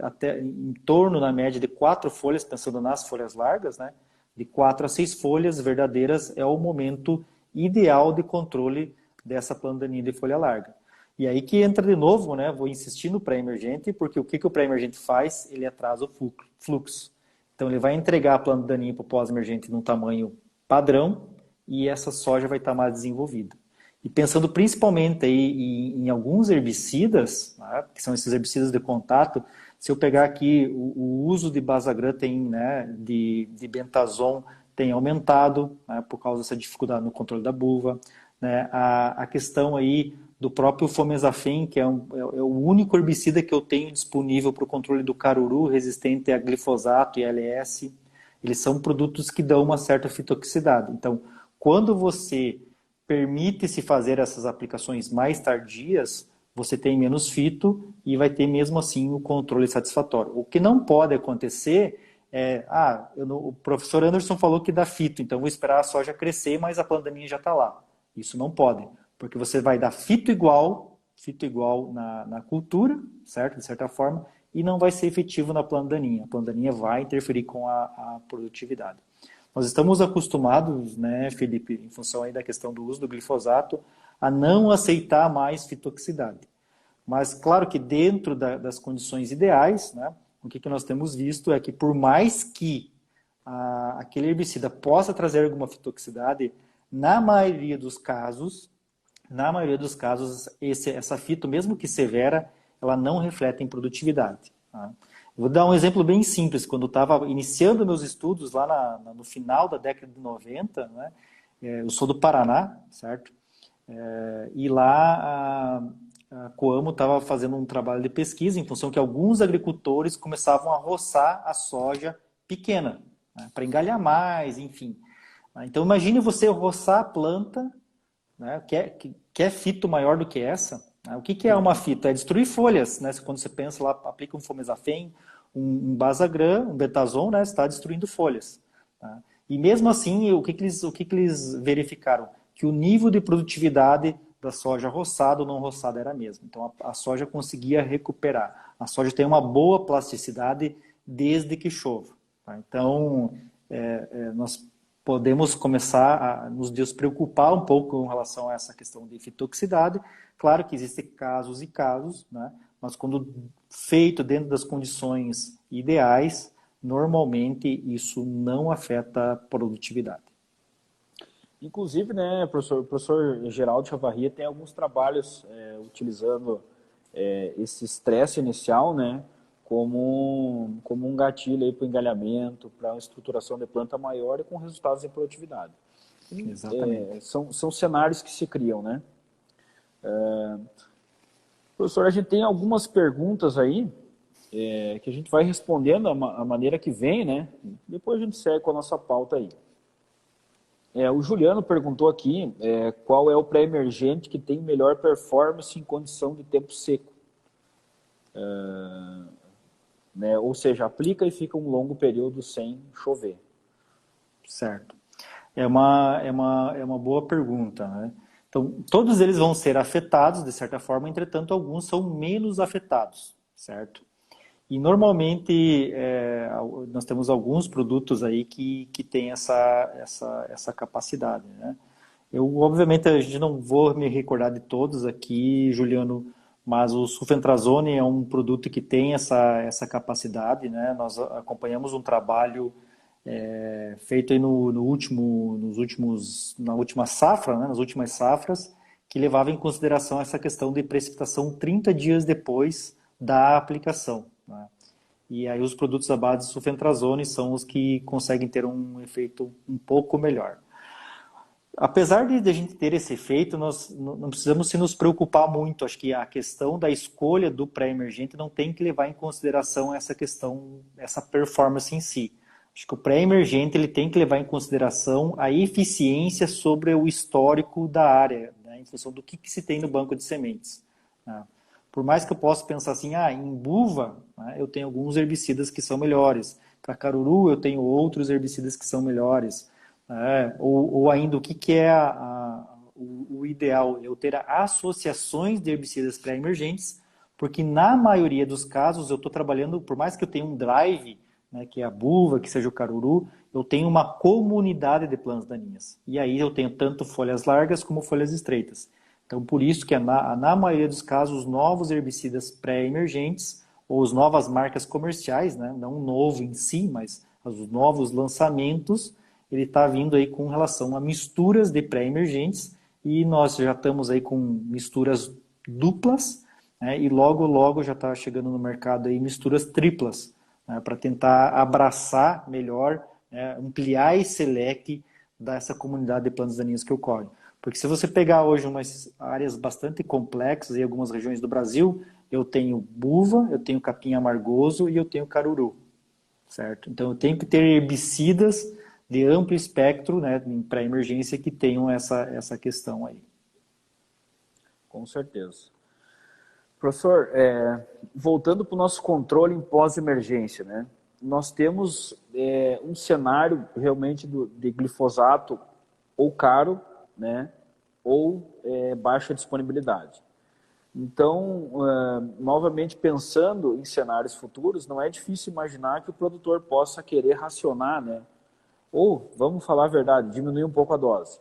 até em torno, na média, de 4 folhas, pensando nas folhas largas, né? De 4 a 6 folhas verdadeiras é o momento ideal de controle dessa planta daninha de folha larga. E aí que entra de novo, né? Vou insistir no pré-emergente, porque o que o pré-emergente faz? Ele atrasa o fluxo. Então ele vai entregar a planta daninha para o pós-emergente num tamanho padrão e essa soja vai estar mais desenvolvida. E pensando principalmente aí em alguns herbicidas, né, que são esses herbicidas de contato, se eu pegar aqui o uso de Basagran de bentazon tem aumentado, né, por causa dessa dificuldade no controle da buva, né, a questão aí do próprio Fomesafen, que é o único herbicida que eu tenho disponível para o controle do caruru resistente a glifosato e LS. Eles são produtos que dão uma certa fitoxicidade. Então, quando você permite-se fazer essas aplicações mais tardias, você tem menos fito e vai ter mesmo assim o controle satisfatório. O que não pode acontecer é, o professor Anderson falou que dá fito, então vou esperar a soja crescer, mas a planta daninha já está lá. Isso não pode, porque você vai dar fito igual na cultura, certo? De certa forma, e não vai ser efetivo na planta daninha. A planta daninha vai interferir com a produtividade. Nós estamos acostumados, né, Felipe, em função aí da questão do uso do glifosato, a não aceitar mais fitoxicidade. Mas, claro que dentro das condições ideais, né, o que nós temos visto é que por mais que aquele herbicida possa trazer alguma fitoxicidade, na maioria dos casos, essa fito, mesmo que severa, ela não reflete em produtividade. Tá? Vou dar um exemplo bem simples. Quando eu estava iniciando meus estudos lá no final da década de 90, né, eu sou do Paraná, certo? E lá a Coamo estava fazendo um trabalho de pesquisa em função que alguns agricultores começavam a roçar a soja pequena, né, para engalhar mais, enfim. Então imagine você roçar a planta, né, que é fito maior do que essa. Né? O que é uma fito? É destruir folhas. Né? Quando você pensa lá, aplica um Fomesafen, um Basagran, um Bentazon, né, você está destruindo folhas. Tá? E mesmo assim, o que eles verificaram? Que o nível de produtividade da soja roçada ou não roçada era a mesma. Então a soja conseguia recuperar. A soja tem uma boa plasticidade desde que chova. Tá? Então nós podemos começar a nos despreocupar um pouco com relação a essa questão de fitoxicidade. Claro que existem casos e casos, né? Mas quando feito dentro das condições ideais, normalmente isso não afeta a produtividade. Inclusive, né, o professor Geraldo Chavarria tem alguns trabalhos utilizando esse estresse inicial, né, como um gatilho para o engalhamento, para uma estruturação de planta maior e com resultados em produtividade. Exatamente. São cenários que se criam, né? Professor, a gente tem algumas perguntas aí que a gente vai respondendo a maneira que vem, né? Depois a gente segue com a nossa pauta aí. O Juliano perguntou aqui qual é o pré-emergente que tem melhor performance em condição de tempo seco. Né? Ou seja, aplica e fica um longo período sem chover. Certo. É uma boa pergunta, né? Então, todos eles vão ser afetados, de certa forma, entretanto, alguns são menos afetados, certo? E, normalmente, nós temos alguns produtos aí que têm essa capacidade, né? Obviamente, a gente não vou me recordar de todos aqui, Juliano, mas o sulfentrazone é um produto que tem essa capacidade, né? Nós acompanhamos um trabalho feito aí na última safra, né? Nas últimas safras, que levava em consideração essa questão de precipitação 30 dias depois da aplicação, né? E aí os produtos à base de sulfentrazone são os que conseguem ter um efeito um pouco melhor. Apesar de a gente ter esse efeito, nós não precisamos se nos preocupar muito. Acho que a questão da escolha do pré-emergente não tem que levar em consideração essa questão, essa performance em si. Acho que o pré-emergente ele tem que levar em consideração a eficiência sobre o histórico da área, né, em função do que se tem no banco de sementes, né. Por mais que eu possa pensar assim, em buva, né, eu tenho alguns herbicidas que são melhores. Para caruru, eu tenho outros herbicidas que são melhores. Ou ainda, o que é o ideal? Eu ter associações de herbicidas pré-emergentes, porque na maioria dos casos eu estou trabalhando, por mais que eu tenha um drive, né, que é a buva, que seja o caruru, eu tenho uma comunidade de plantas daninhas. E aí eu tenho tanto folhas largas como folhas estreitas. Então, por isso que na maioria dos casos, os novos herbicidas pré-emergentes, ou as novas marcas comerciais, né, não o novo em si, mas os novos lançamentos, ele está vindo aí com relação a misturas de pré-emergentes, e nós já estamos aí com misturas duplas, né, e logo já está chegando no mercado aí misturas triplas, né, para tentar abraçar melhor, né, ampliar esse leque dessa comunidade de plantas daninhas que ocorre. Porque se você pegar hoje umas áreas bastante complexas em algumas regiões do Brasil, eu tenho buva, eu tenho capim amargoso e eu tenho caruru, certo? Então eu tenho que ter herbicidas de amplo espectro, né, para emergência que tenham essa questão aí. Com certeza. Professor, voltando para o nosso controle em pós-emergência, né? Nós temos um cenário realmente de glifosato ou caro, né, ou baixa disponibilidade. Então, novamente pensando em cenários futuros, não é difícil imaginar que o produtor possa querer racionar, né? Ou, vamos falar a verdade, diminuir um pouco a dose.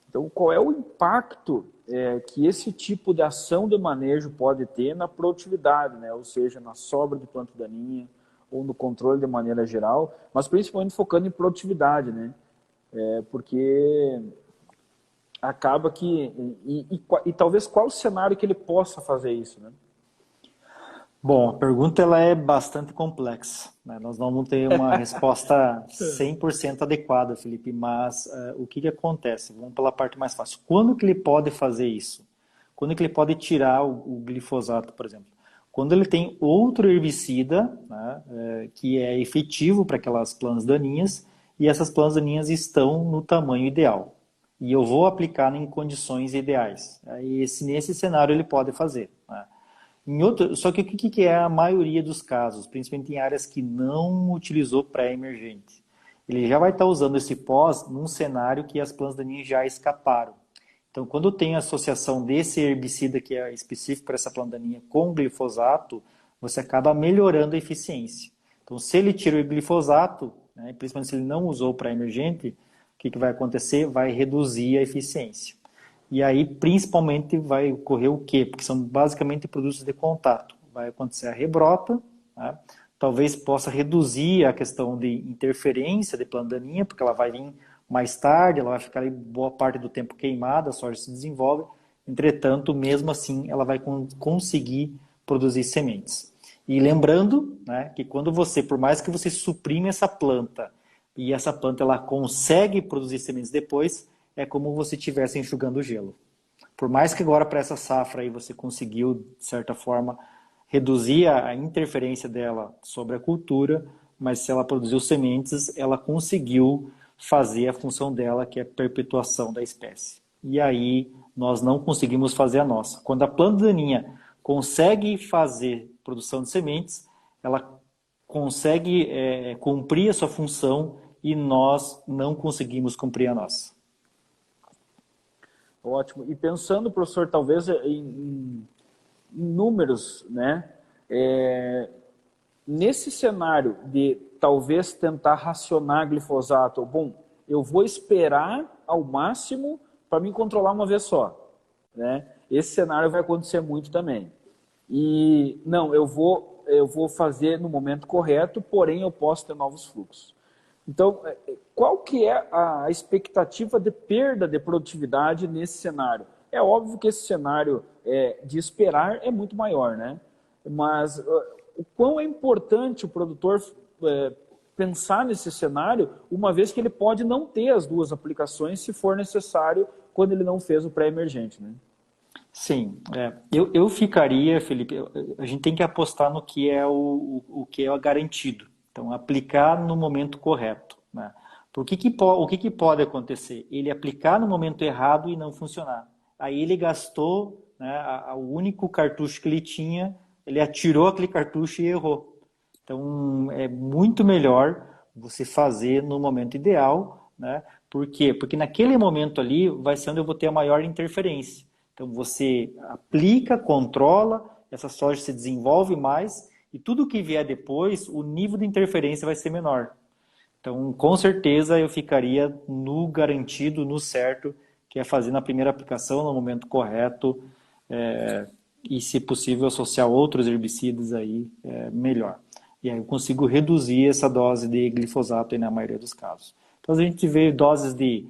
Então, qual é o impacto que esse tipo de ação de manejo pode ter na produtividade, né? Ou seja, na sobra de planta daninha, ou no controle de maneira geral, mas principalmente focando em produtividade, né? Porque acaba que... E talvez qual o cenário que ele possa fazer isso, né? Bom, a pergunta ela é bastante complexa, né? Nós não vamos ter uma resposta 100% adequada, Felipe, mas o que acontece? Vamos pela parte mais fácil. Quando que ele pode fazer isso? Quando que ele pode tirar o glifosato, por exemplo? Quando ele tem outro herbicida, né, que é efetivo para aquelas plantas daninhas, e essas plantas daninhas estão no tamanho ideal. E eu vou aplicar em condições ideais. Aí, nesse cenário ele pode fazer, né? Só que o que é a maioria dos casos, principalmente em áreas que não utilizou pré-emergente? Ele já vai estar usando esse pós num cenário que as plantas daninhas já escaparam. Então, quando tem a associação desse herbicida que é específico para essa planta daninha com glifosato, você acaba melhorando a eficiência. Então, se ele tira o glifosato, né, principalmente se ele não usou pré-emergente, o que vai acontecer? Vai reduzir a eficiência. E aí, principalmente, vai ocorrer o quê? Porque são basicamente produtos de contato. Vai acontecer a rebrota, né? Talvez possa reduzir a questão de interferência de planta daninha, porque ela vai vir mais tarde, ela vai ficar ali boa parte do tempo queimada, a soja se desenvolve. Entretanto, mesmo assim, ela vai conseguir produzir sementes. E lembrando, né, que quando você, por mais que você suprime essa planta, e essa planta ela consegue produzir sementes depois, é como você estivesse enxugando gelo. Por mais que agora para essa safra aí você conseguiu, de certa forma, reduzir a interferência dela sobre a cultura, mas se ela produziu sementes, ela conseguiu fazer a função dela, que é a perpetuação da espécie. E aí nós não conseguimos fazer a nossa. Quando a planta daninha consegue fazer produção de sementes, ela consegue cumprir a sua função e nós não conseguimos cumprir a nossa. Ótimo. E pensando, professor, talvez em números, né? Nesse cenário de talvez tentar racionar glifosato, bom, eu vou esperar ao máximo para me controlar uma vez só, né? esse cenário vai acontecer muito também. E não, eu vou fazer no momento correto, porém eu posso ter novos fluxos. Então, qual que é a expectativa de perda de produtividade nesse cenário? É óbvio que esse cenário de esperar é muito maior, né? Mas o quão é importante o produtor pensar nesse cenário, uma vez que ele pode não ter as duas aplicações, se for necessário, quando ele não fez o pré-emergente, né? Sim, eu ficaria, Felipe, a gente tem que apostar no que é o que é garantido. Então, aplicar no momento correto, né? Porque o que pode acontecer? Ele aplicar no momento errado e não funcionar. Aí ele gastou, né, o único cartucho que ele tinha, ele atirou aquele cartucho e errou. Então, é muito melhor você fazer no momento ideal, né? Por quê? Porque naquele momento ali vai ser onde eu vou ter a maior interferência. Então, você aplica, controla, essa soja se desenvolve mais e tudo que vier depois, o nível de interferência vai ser menor. Então, com certeza, eu ficaria no garantido, no certo, que é fazer na primeira aplicação, no momento correto, e, se possível, associar outros herbicidas aí, melhor. E aí eu consigo reduzir essa dose de glifosato aí na maioria dos casos. Então, a gente vê doses de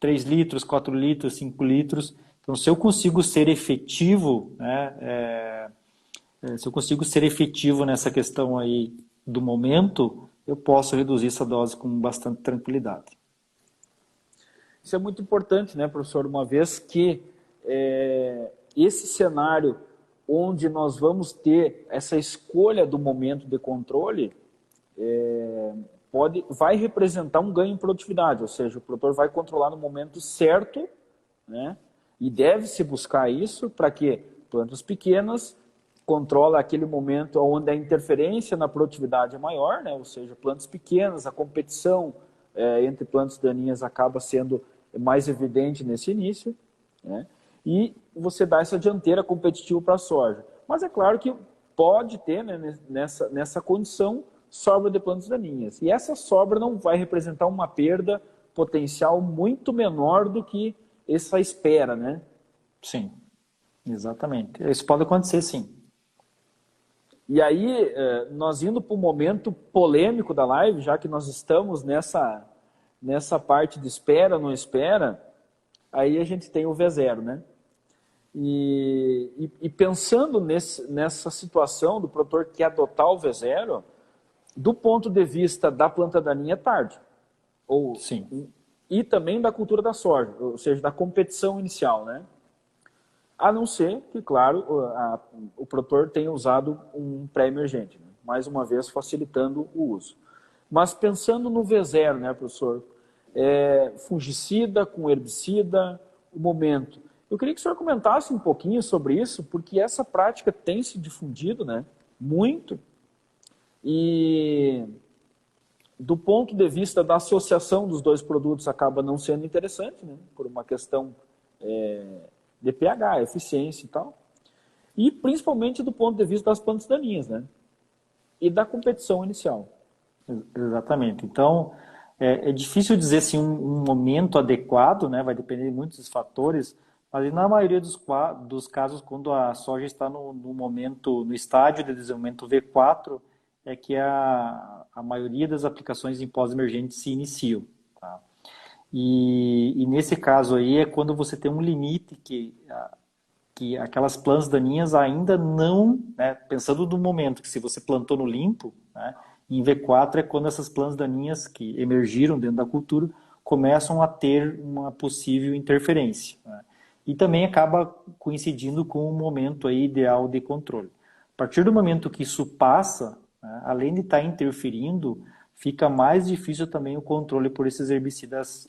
3 litros, 4 litros, 5 litros. Então, se eu consigo ser efetivo, né, se eu consigo ser efetivo nessa questão aí do momento, eu posso reduzir essa dose com bastante tranquilidade. Isso é muito importante, né, professor? Uma vez que esse cenário onde nós vamos ter essa escolha do momento de controle vai representar um ganho em produtividade, ou seja, o produtor vai controlar no momento certo, né? E deve-se buscar isso para que plantas pequenas controla aquele momento onde a interferência na produtividade é maior, né? Ou seja, plantas pequenas, a competição entre plantas daninhas acaba sendo mais evidente nesse início, né? E você dá essa dianteira competitiva para a soja. Mas é claro que pode ter, né, nessa condição, sobra de plantas daninhas. E essa sobra não vai representar uma perda potencial muito menor do que essa espera, né? Sim, exatamente. Isso pode acontecer, sim. E aí, nós indo para o momento polêmico da live, já que nós estamos nessa parte de espera, não espera, aí a gente tem o V0, né? E pensando nessa situação do produtor que adotar o V0, do ponto de vista da planta daninha é tarde. Sim. E também da cultura da soja, ou seja, da competição inicial, né? A não ser que, claro, o produtor tenha usado um pré-emergente, né? Mais uma vez facilitando o uso. Mas pensando no V0, né, professor? Fungicida com herbicida, o momento. Eu queria que o senhor comentasse um pouquinho sobre isso, porque essa prática tem se difundido, né, muito. E do ponto de vista da associação dos dois produtos acaba não sendo interessante, né, por uma questão de pH, eficiência e tal. E principalmente do ponto de vista das plantas daninhas, né? E da competição inicial. Exatamente. Então, é difícil dizer assim, um momento adequado, né? Vai depender de muitos fatores, mas na maioria dos casos, quando a soja está no estágio de desenvolvimento V4, é que a maioria das aplicações em pós-emergente se iniciam. Tá? E nesse caso aí é quando você tem um limite que aquelas plantas daninhas ainda não, né, pensando no momento que se você plantou no limpo, né, em V4 é quando essas plantas daninhas que emergiram dentro da cultura começam a ter uma possível interferência. Né, e também acaba coincidindo com o momento aí ideal de controle. A partir do momento que isso passa, né, além de estar interferindo, fica mais difícil também o controle por esses herbicidas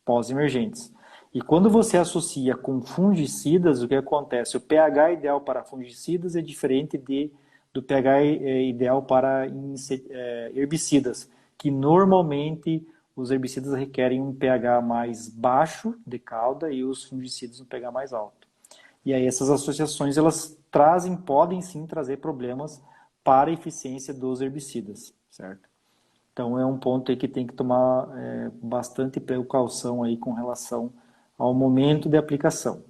pós-emergentes. E quando você associa com fungicidas, o que acontece? O pH ideal para fungicidas é diferente do pH ideal para herbicidas, que normalmente os herbicidas requerem um pH mais baixo de cauda e os fungicidas um pH mais alto. E aí essas associações elas podem sim trazer problemas para a eficiência dos herbicidas, certo? Então é um ponto aí que tem que tomar bastante precaução aí com relação ao momento de aplicação.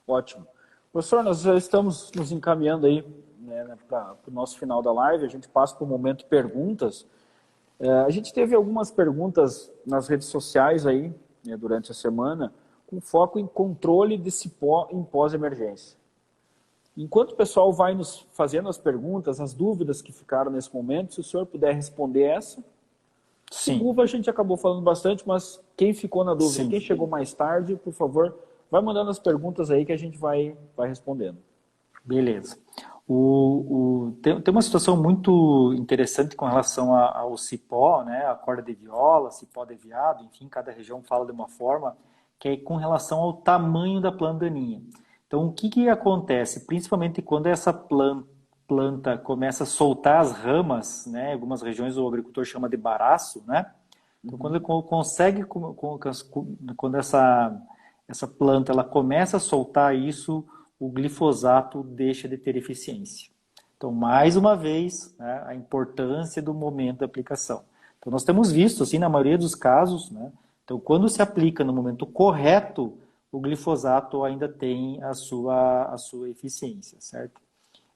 Ótimo. Professor, nós já estamos nos encaminhando aí, né, para o nosso final da live. A gente passa para o momento perguntas. A gente teve algumas perguntas nas redes sociais aí, né, durante a semana, com foco em controle de cipó em pós-emergência. Enquanto o pessoal vai nos fazendo as perguntas, as dúvidas que ficaram nesse momento, se o senhor puder responder essa. Sim. Silva a gente acabou falando bastante, mas quem ficou na dúvida, Sim. quem chegou mais tarde, por favor, vai mandando as perguntas aí que a gente vai respondendo. Beleza. Tem uma situação muito interessante com relação ao cipó, né, a corda de viola, cipó de veado, enfim, cada região fala de uma forma, que é com relação ao tamanho da planta daninha. Então, o que acontece? Principalmente quando essa planta começa a soltar as ramas, né, em algumas regiões o agricultor chama de baraço, né? Então, quando ele consegue, quando essa planta ela começa a soltar isso, o glifosato deixa de ter eficiência. Então, mais uma vez, né, a importância do momento da aplicação. Então, nós temos visto, assim, na maioria dos casos, né, então, quando se aplica no momento correto, o glifosato ainda tem a sua eficiência, certo?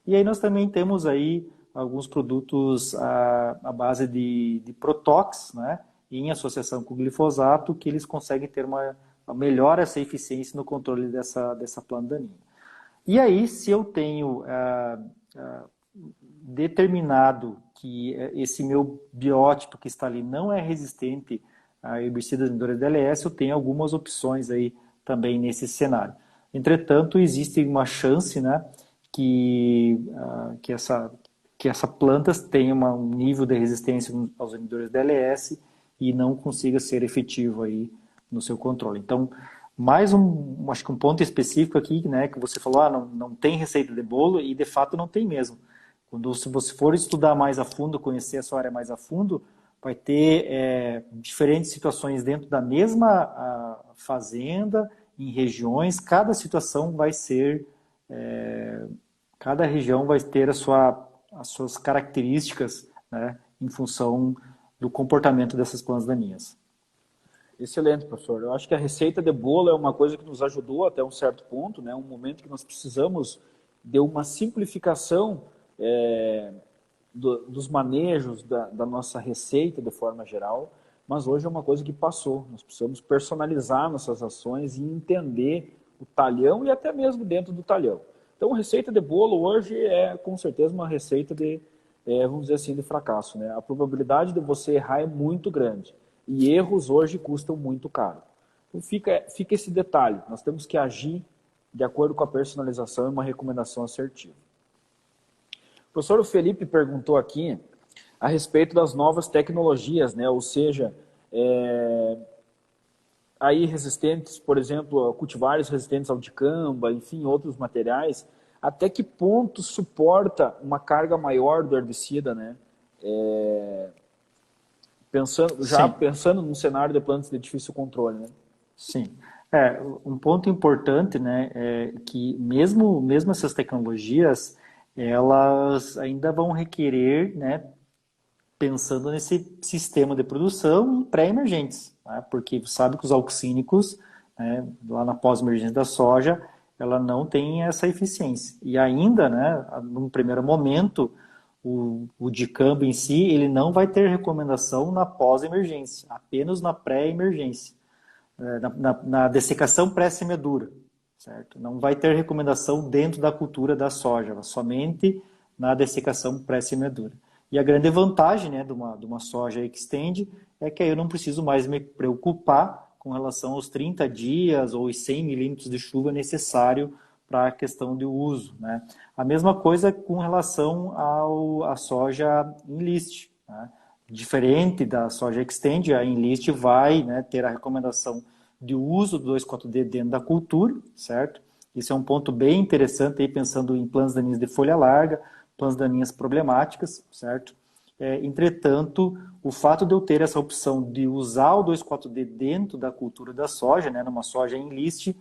E aí nós também temos aí alguns produtos à base de Protox, né, em associação com o glifosato, que eles conseguem ter uma melhora essa eficiência no controle dessa planta daninha. E aí, se eu tenho determinado que esse meu biótipo que está ali não é resistente a herbicidas inibidores de DLS, eu tenho algumas opções aí também nesse cenário. Entretanto, existe uma chance, né, que essa planta tenha um nível de resistência aos inibidores de DLS e não consiga ser efetivo aí no seu controle. Então, acho que um ponto específico aqui, né, que você falou, não tem receita de bolo, e de fato não tem mesmo. Se você for estudar mais a fundo, conhecer a sua área mais a fundo, vai ter diferentes situações dentro da mesma fazenda, em regiões, cada situação vai ser, cada região vai ter as suas características, né, em função do comportamento dessas plantas daninhas. Excelente, professor. Eu acho que a receita de bolo é uma coisa que nos ajudou até um certo ponto, né? Um momento que nós precisamos de uma simplificação dos manejos da nossa receita de forma geral, mas hoje é uma coisa que passou. Nós precisamos personalizar nossas ações e entender o talhão e até mesmo dentro do talhão. Então, a receita de bolo hoje é com certeza uma receita de, vamos dizer assim, de fracasso, né? A probabilidade de você errar é muito grande. E erros hoje custam muito caro. Então fica esse detalhe, nós temos que agir de acordo com a personalização e uma recomendação assertiva. O professor Felipe perguntou aqui a respeito das novas tecnologias, né? Ou seja, aí resistentes, por exemplo, cultivares resistentes ao dicamba, enfim, outros materiais, até que ponto suporta uma carga maior do herbicida, né? Pensando num cenário de plantas de difícil controle, né? Sim. Um ponto importante, né, é que mesmo essas tecnologias, elas ainda vão requerer, né, pensando nesse sistema de produção e pré-emergentes, né, porque sabe que os auxínicos, né, lá na pós-emergência da soja, ela não tem essa eficiência. E ainda, né, num primeiro momento, o dicamba em si, ele não vai ter recomendação na pós-emergência, apenas na pré-emergência, na dessecação pré-semeadura, certo? Não vai ter recomendação dentro da cultura da soja, somente na dessecação pré-semeadura. E a grande vantagem, né, de uma soja extend é que aí eu não preciso mais me preocupar com relação aos 30 dias ou os 100 milímetros de chuva necessário para a questão de uso, né? A mesma coisa com relação à soja enlist, né? Diferente da soja extend, a enlist vai, né, ter a recomendação de uso do 2,4-D dentro da cultura, certo? Isso é um ponto bem interessante aí, pensando em plantas daninhas de folha larga, plantas daninhas problemáticas, certo? Entretanto, o fato de eu ter essa opção de usar o 2,4-D dentro da cultura da soja, né, numa soja enlist,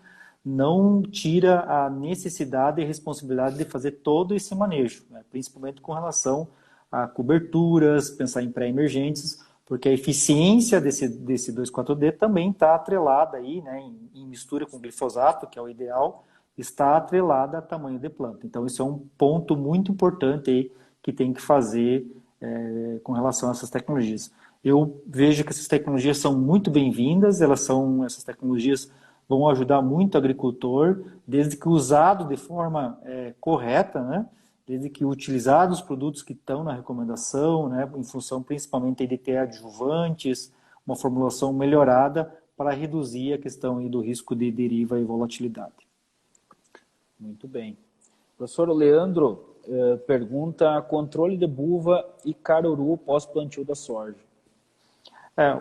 não tira a necessidade e responsabilidade de fazer todo esse manejo, né? Principalmente com relação a coberturas, pensar em pré-emergentes, porque a eficiência desse 2,4-D também está atrelada aí, né, em mistura com glifosato, que é o ideal, está atrelada a tamanho de planta. Então, isso é um ponto muito importante aí que tem que fazer com relação a essas tecnologias. Eu vejo que essas tecnologias são muito bem-vindas, essas tecnologias vão ajudar muito o agricultor, desde que usado de forma correta, né? Desde que utilizados os produtos que estão na recomendação, né? Em função principalmente de ter adjuvantes, uma formulação melhorada para reduzir a questão aí do risco de deriva e volatilidade. Muito bem. Professor Leandro pergunta: controle de buva e caruru pós-plantio da soja.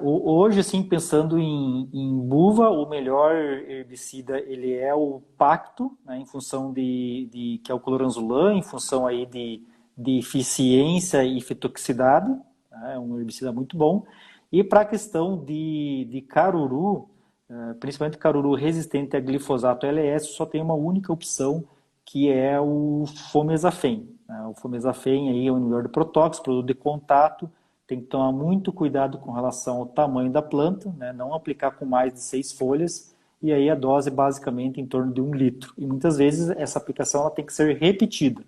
Hoje, assim, pensando em buva, o melhor herbicida ele é o Pacto, né, em função que é o cloranzulan, em função aí de eficiência e fitoxicidade, né, é um herbicida muito bom. E para a questão de caruru, principalmente caruru resistente a glifosato LS, só tem uma única opção, que é o Fomezafem. Né? O Fomezafem aí é o inibidor de protóxico, produto de contato. Tem que tomar muito cuidado com relação ao tamanho da planta, né? Não aplicar com mais de 6 folhas, e aí a dose basicamente em torno de 1 litro. E muitas vezes essa aplicação ela tem que ser repetida.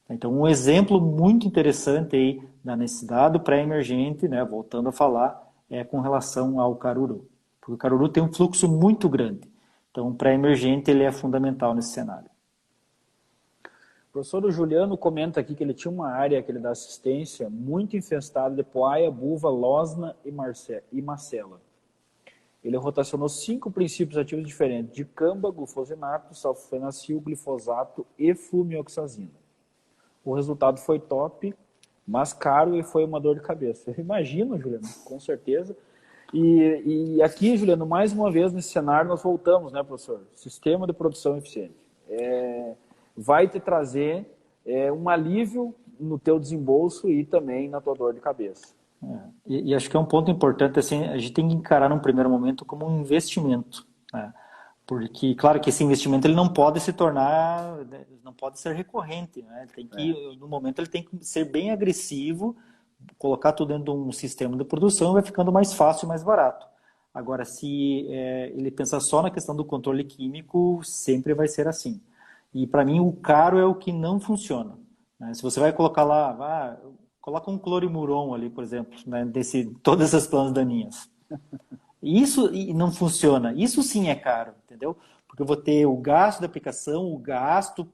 Então, um exemplo muito interessante aí da necessidade do pré-emergente, né? Voltando a falar, é com relação ao caruru. Porque o caruru tem um fluxo muito grande. Então, o pré-emergente ele é fundamental nesse cenário. O professor Juliano comenta aqui que ele tinha uma área que ele dá assistência muito infestada de poaia, buva, losna e macela. Ele rotacionou 5 princípios ativos diferentes: dicamba, glufosinato, sulfenacil, glifosato e flumioxazina. O resultado foi top, mas caro e foi uma dor de cabeça. Eu imagino, Juliano, com certeza. E aqui, Juliano, mais uma vez nesse cenário nós voltamos, né, professor? Sistema de produção eficiente. Vai te trazer um alívio no teu desembolso e também na tua dor de cabeça. E acho que é um ponto importante, assim, a gente tem que encarar num primeiro momento como um investimento, né? Porque, claro que esse investimento ele não pode se tornar, não pode ser recorrente, né? Tem que, no momento ele tem que ser bem agressivo, colocar tudo dentro de um sistema de produção, vai ficando mais fácil e mais barato. Agora, se ele pensar só na questão do controle químico, sempre vai ser assim. E para mim o caro é o que não funciona, né? Se você vai colocar lá, coloca um clorimuron ali, por exemplo, né, todas essas plantas daninhas. Isso não funciona. Isso sim é caro, entendeu? Porque eu vou ter o gasto da aplicação, o gasto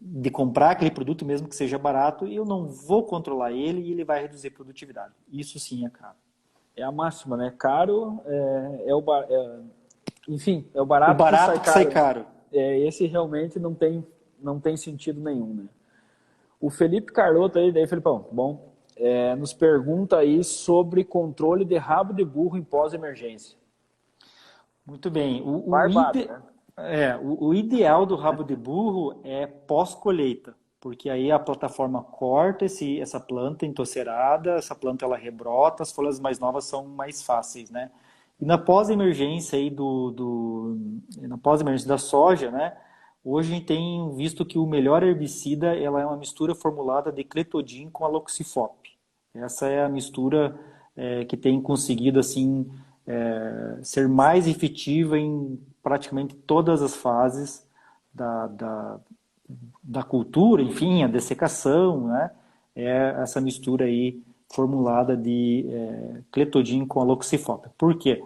de comprar aquele produto, mesmo que seja barato, e eu não vou controlar ele e ele vai reduzir a produtividade. Isso sim é caro. É a máxima, né? Caro enfim, é o barato, o barato que sai caro. Esse realmente não tem sentido nenhum, né? O Felipe Carlotto aí, daí, Felipão, bom, nos pergunta aí sobre controle de rabo de burro em pós-emergência. Muito bem. Né? O ideal do rabo de burro é pós-colheita, porque aí a plataforma corta essa planta entocerada, essa planta ela rebrota, as folhas mais novas são mais fáceis, né? E na pós-emergência aí na pós-emergência da soja, né? Hoje a gente tem visto que o melhor herbicida ela é uma mistura formulada de clethodim com aloxifop. Essa é a mistura que tem conseguido assim ser mais efetiva em praticamente todas as fases da cultura, enfim, a dessecação, né? É essa mistura aí formulada de clethodim com aloxifop. Por quê?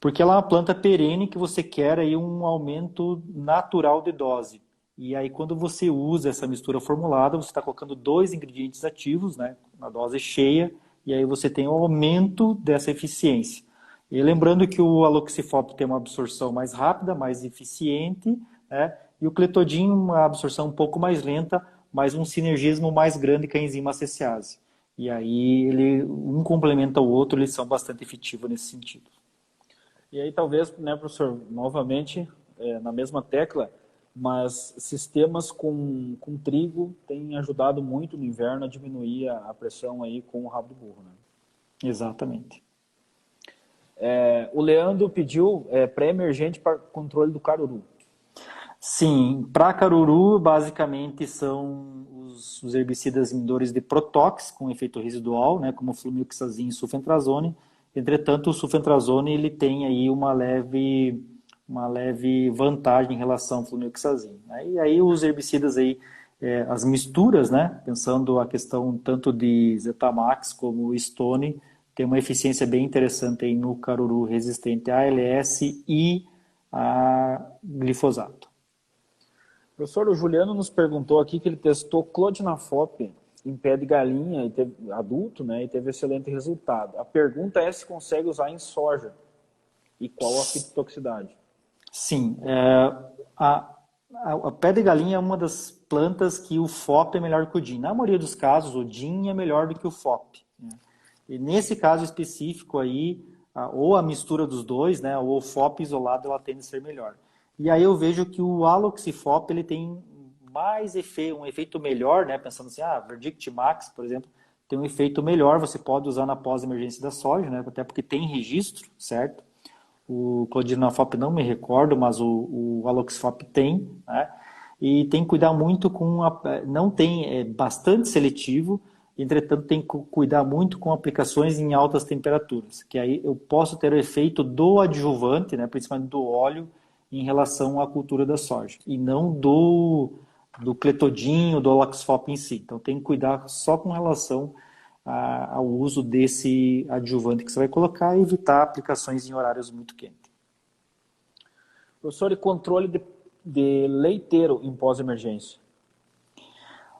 Porque ela é uma planta perene que você quer aí um aumento natural de dose. E aí quando você usa essa mistura formulada, você está colocando 2 ingredientes ativos, né, na dose cheia, e aí você tem um aumento dessa eficiência. E lembrando que o aloxifop tem uma absorção mais rápida, mais eficiente, né, e o clethodim uma absorção um pouco mais lenta, mas um sinergismo mais grande que a enzima ACCase. E aí um complementa o outro, eles são bastante efetivos nesse sentido. E aí talvez, né, professor, novamente, na mesma tecla, mas sistemas com trigo têm ajudado muito no inverno a diminuir a pressão aí com o rabo do burro, né? Exatamente. O Leandro pediu pré-emergente para controle do caruru. Sim, para caruru, basicamente são os herbicidas inibidores de protox com efeito residual, né, como flumioxazina e sulfentrazone. Entretanto, o sulfentrazone ele tem aí uma leve uma leve vantagem em relação ao flunioxazin, né? E aí os herbicidas aí, as misturas, né? Pensando a questão tanto de Zetamax como Stone, tem uma eficiência bem interessante aí no caruru resistente a ALS e a glifosato. Professor, o Juliano nos perguntou aqui que ele testou clodinafop em pé de galinha e adulto, né, e teve excelente resultado. A pergunta é se consegue usar em soja e qual a fitotoxicidade. Sim, a pé de galinha é uma das plantas que o FOP é melhor que o DIN. Na maioria dos casos, o DIN é melhor do que o FOP, né? E nesse caso específico aí, ou a mistura dos dois, né, ou o FOP isolado, ela tende a ser melhor. E aí eu vejo que o Aloxifop ele tem mais um efeito melhor, né, pensando assim, Verdict Max, por exemplo, tem um efeito melhor, você pode usar na pós-emergência da soja, né, até porque tem registro, certo? O clodinafop não me recordo, mas o Aloxifop tem, né? E tem que cuidar muito não tem, é bastante seletivo, entretanto tem que cuidar muito com aplicações em altas temperaturas, que aí eu posso ter o efeito do adjuvante, né, principalmente do óleo, em relação à cultura da soja, e não do cletodinho, do Aloxifop em si. Então tem que cuidar só com relação ao uso desse adjuvante que você vai colocar e evitar aplicações em horários muito quentes. Professor, e controle de leiteiro em pós-emergência?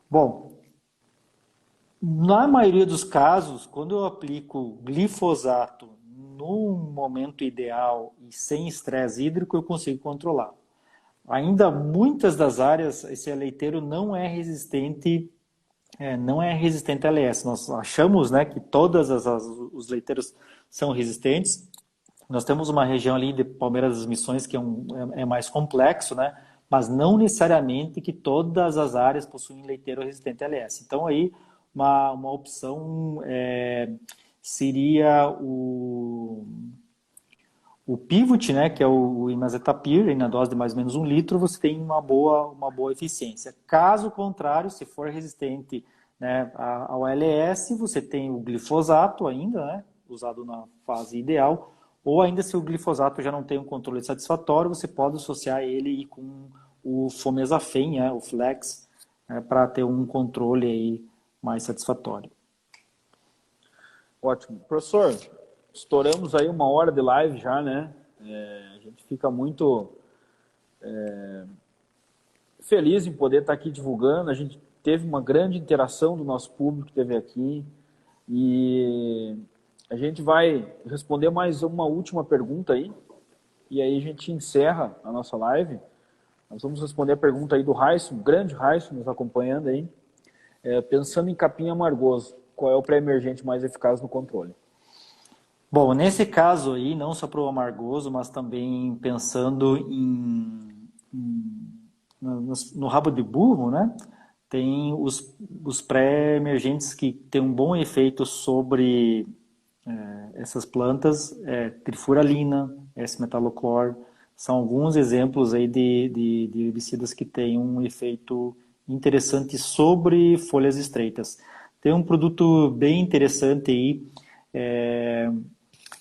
Bom, na maioria dos casos, quando eu aplico glifosato no momento ideal e sem estresse hídrico, eu consigo controlar. Ainda muitas das áreas, esse leiteiro não é resistente a ALS. Nós achamos, né, que todos os leiteiros são resistentes. Nós temos uma região ali de Palmeiras das Missões que é mais complexo, né, mas não necessariamente que todas as áreas possuem leiteiro resistente a ALS. Então aí uma opção seria o Pivot, né, que é o Imazetapir, na dose de mais ou menos 1 litro, você tem uma boa eficiência. Caso contrário, se for resistente, né, ao ALS, você tem o glifosato ainda, né, usado na fase ideal, ou ainda se o glifosato já não tem um controle satisfatório, você pode associar ele com o Fomesafen, né, o Flex, né, para ter um controle aí mais satisfatório. Ótimo. Professor, estouramos aí 1 hora de live já, né? A gente fica muito feliz em poder estar aqui divulgando. A gente teve uma grande interação do nosso público que esteve aqui e a gente vai responder mais uma última pergunta aí e aí a gente encerra a nossa live. Nós vamos responder a pergunta aí do Raísso, grande Raísso nos acompanhando aí. Pensando em capim amargoso, qual é o pré-emergente mais eficaz no controle? Bom, nesse caso aí, não só para o amargoso, mas também pensando no rabo de burro, né? Tem os pré-emergentes que têm um bom efeito sobre essas plantas, trifuralina, S-metaloclor, são alguns exemplos aí de herbicidas que têm um efeito interessante sobre folhas estreitas. Tem um produto bem interessante aí,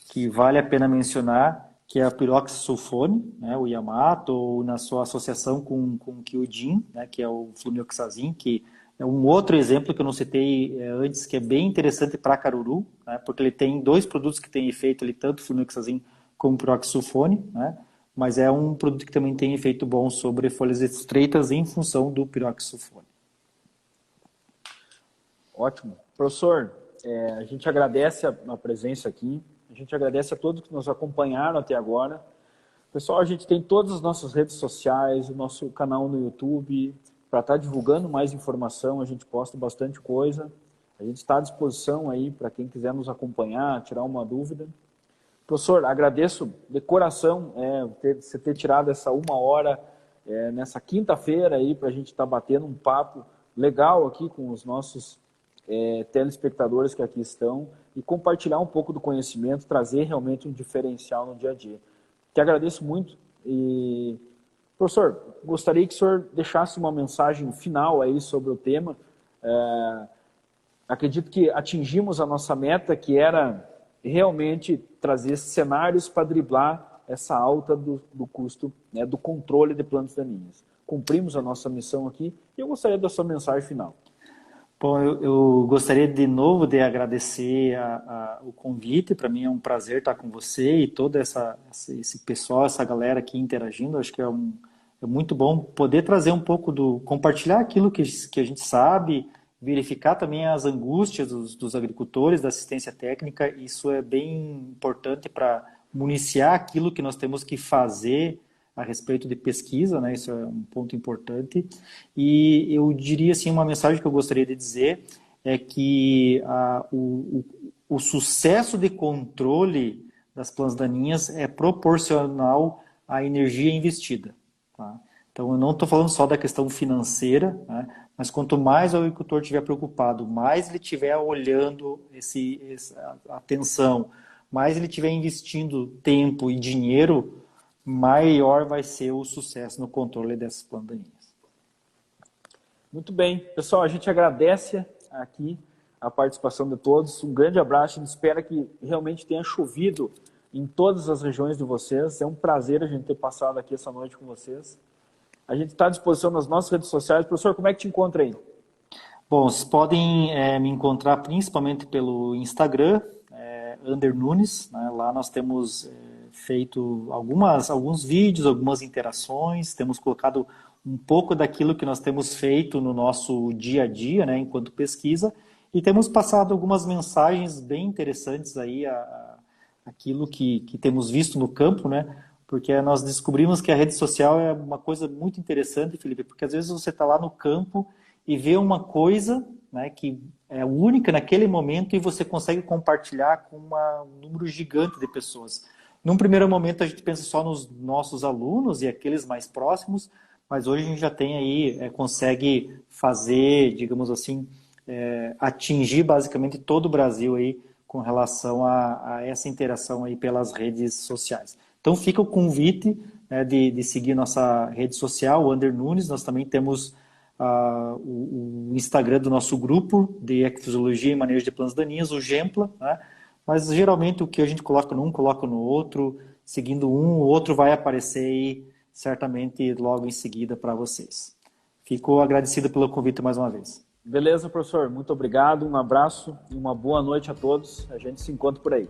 que vale a pena mencionar, que é a piroxasulfone, né, o Yamato, ou na sua associação com o Kyodin, né, que é o flunioxazin, que é um outro exemplo que eu não citei antes, que é bem interessante para caruru, né, porque ele tem 2 produtos que têm efeito ali, tanto flunioxazin como piroxasulfone, né, mas é um produto que também tem efeito bom sobre folhas estreitas em função do piroxasulfone. Ótimo. Professor, a gente agradece a presença aqui, a gente agradece a todos que nos acompanharam até agora. Pessoal, a gente tem todas as nossas redes sociais, o nosso canal no YouTube, para estar divulgando mais informação, a gente posta bastante coisa. A gente está à disposição aí para quem quiser nos acompanhar, tirar uma dúvida. Professor, agradeço de coração você ter tirado essa 1 hora nessa quinta-feira aí para a gente estar batendo um papo legal aqui com os nossos telespectadores que aqui estão e compartilhar um pouco do conhecimento, trazer realmente um diferencial no dia a dia. Te agradeço muito e, professor, gostaria que o senhor deixasse uma mensagem final aí sobre o tema. Acredito que atingimos a nossa meta, que era realmente trazer cenários para driblar essa alta do custo, né, do controle de plantas daninhas. Cumprimos a nossa missão aqui e eu gostaria da sua mensagem final. Bom, eu gostaria de novo de agradecer o convite. Para mim é um prazer estar com você e todo esse pessoal, essa galera aqui interagindo. Acho que é muito bom poder trazer um pouco compartilhar aquilo que a gente sabe, verificar também as angústias dos agricultores, da assistência técnica. Isso é bem importante para municiar aquilo que nós temos que fazer a respeito de pesquisa, né? Isso é um ponto importante. E eu diria assim, uma mensagem que eu gostaria de dizer é que o sucesso de controle das plantas daninhas é proporcional à energia investida. Tá? Então, eu não estou falando só da questão financeira, né? Mas quanto mais o agricultor estiver preocupado, mais ele estiver olhando essa atenção, mais ele estiver investindo tempo e dinheiro, maior vai ser o sucesso no controle dessas plantas daninhas. Muito bem. Pessoal, a gente agradece aqui a participação de todos. Um grande abraço. A gente espera que realmente tenha chovido em todas as regiões de vocês. É um prazer a gente ter passado aqui essa noite com vocês. A gente está à disposição nas nossas redes sociais. Professor, como é que te encontra aí? Bom, vocês podem me encontrar principalmente pelo Instagram, Ander Nunes, né? Lá nós temos feito alguns vídeos, algumas interações, temos colocado um pouco daquilo que nós temos feito no nosso dia a dia, né, enquanto pesquisa, e temos passado algumas mensagens bem interessantes aí, aquilo que temos visto no campo, né, porque nós descobrimos que a rede social é uma coisa muito interessante, Felipe, porque às vezes você está lá no campo e vê uma coisa, né, que é única naquele momento e você consegue compartilhar com um número gigante de pessoas. Num primeiro momento a gente pensa só nos nossos alunos e aqueles mais próximos, mas hoje a gente já tem aí, consegue fazer, digamos assim, atingir basicamente todo o Brasil aí com relação a essa interação aí pelas redes sociais. Então fica o convite, né, de seguir nossa rede social, o Ander Nunes. Nós também temos o Instagram do nosso grupo de ecofisiologia e manejo de plantas daninhas, o Gempla, né? Mas geralmente o que a gente coloca num, coloca no outro, seguindo um, o outro vai aparecer aí certamente logo em seguida para vocês. Fico agradecido pelo convite mais uma vez. Beleza, professor. Muito obrigado, um abraço e uma boa noite a todos. A gente se encontra por aí.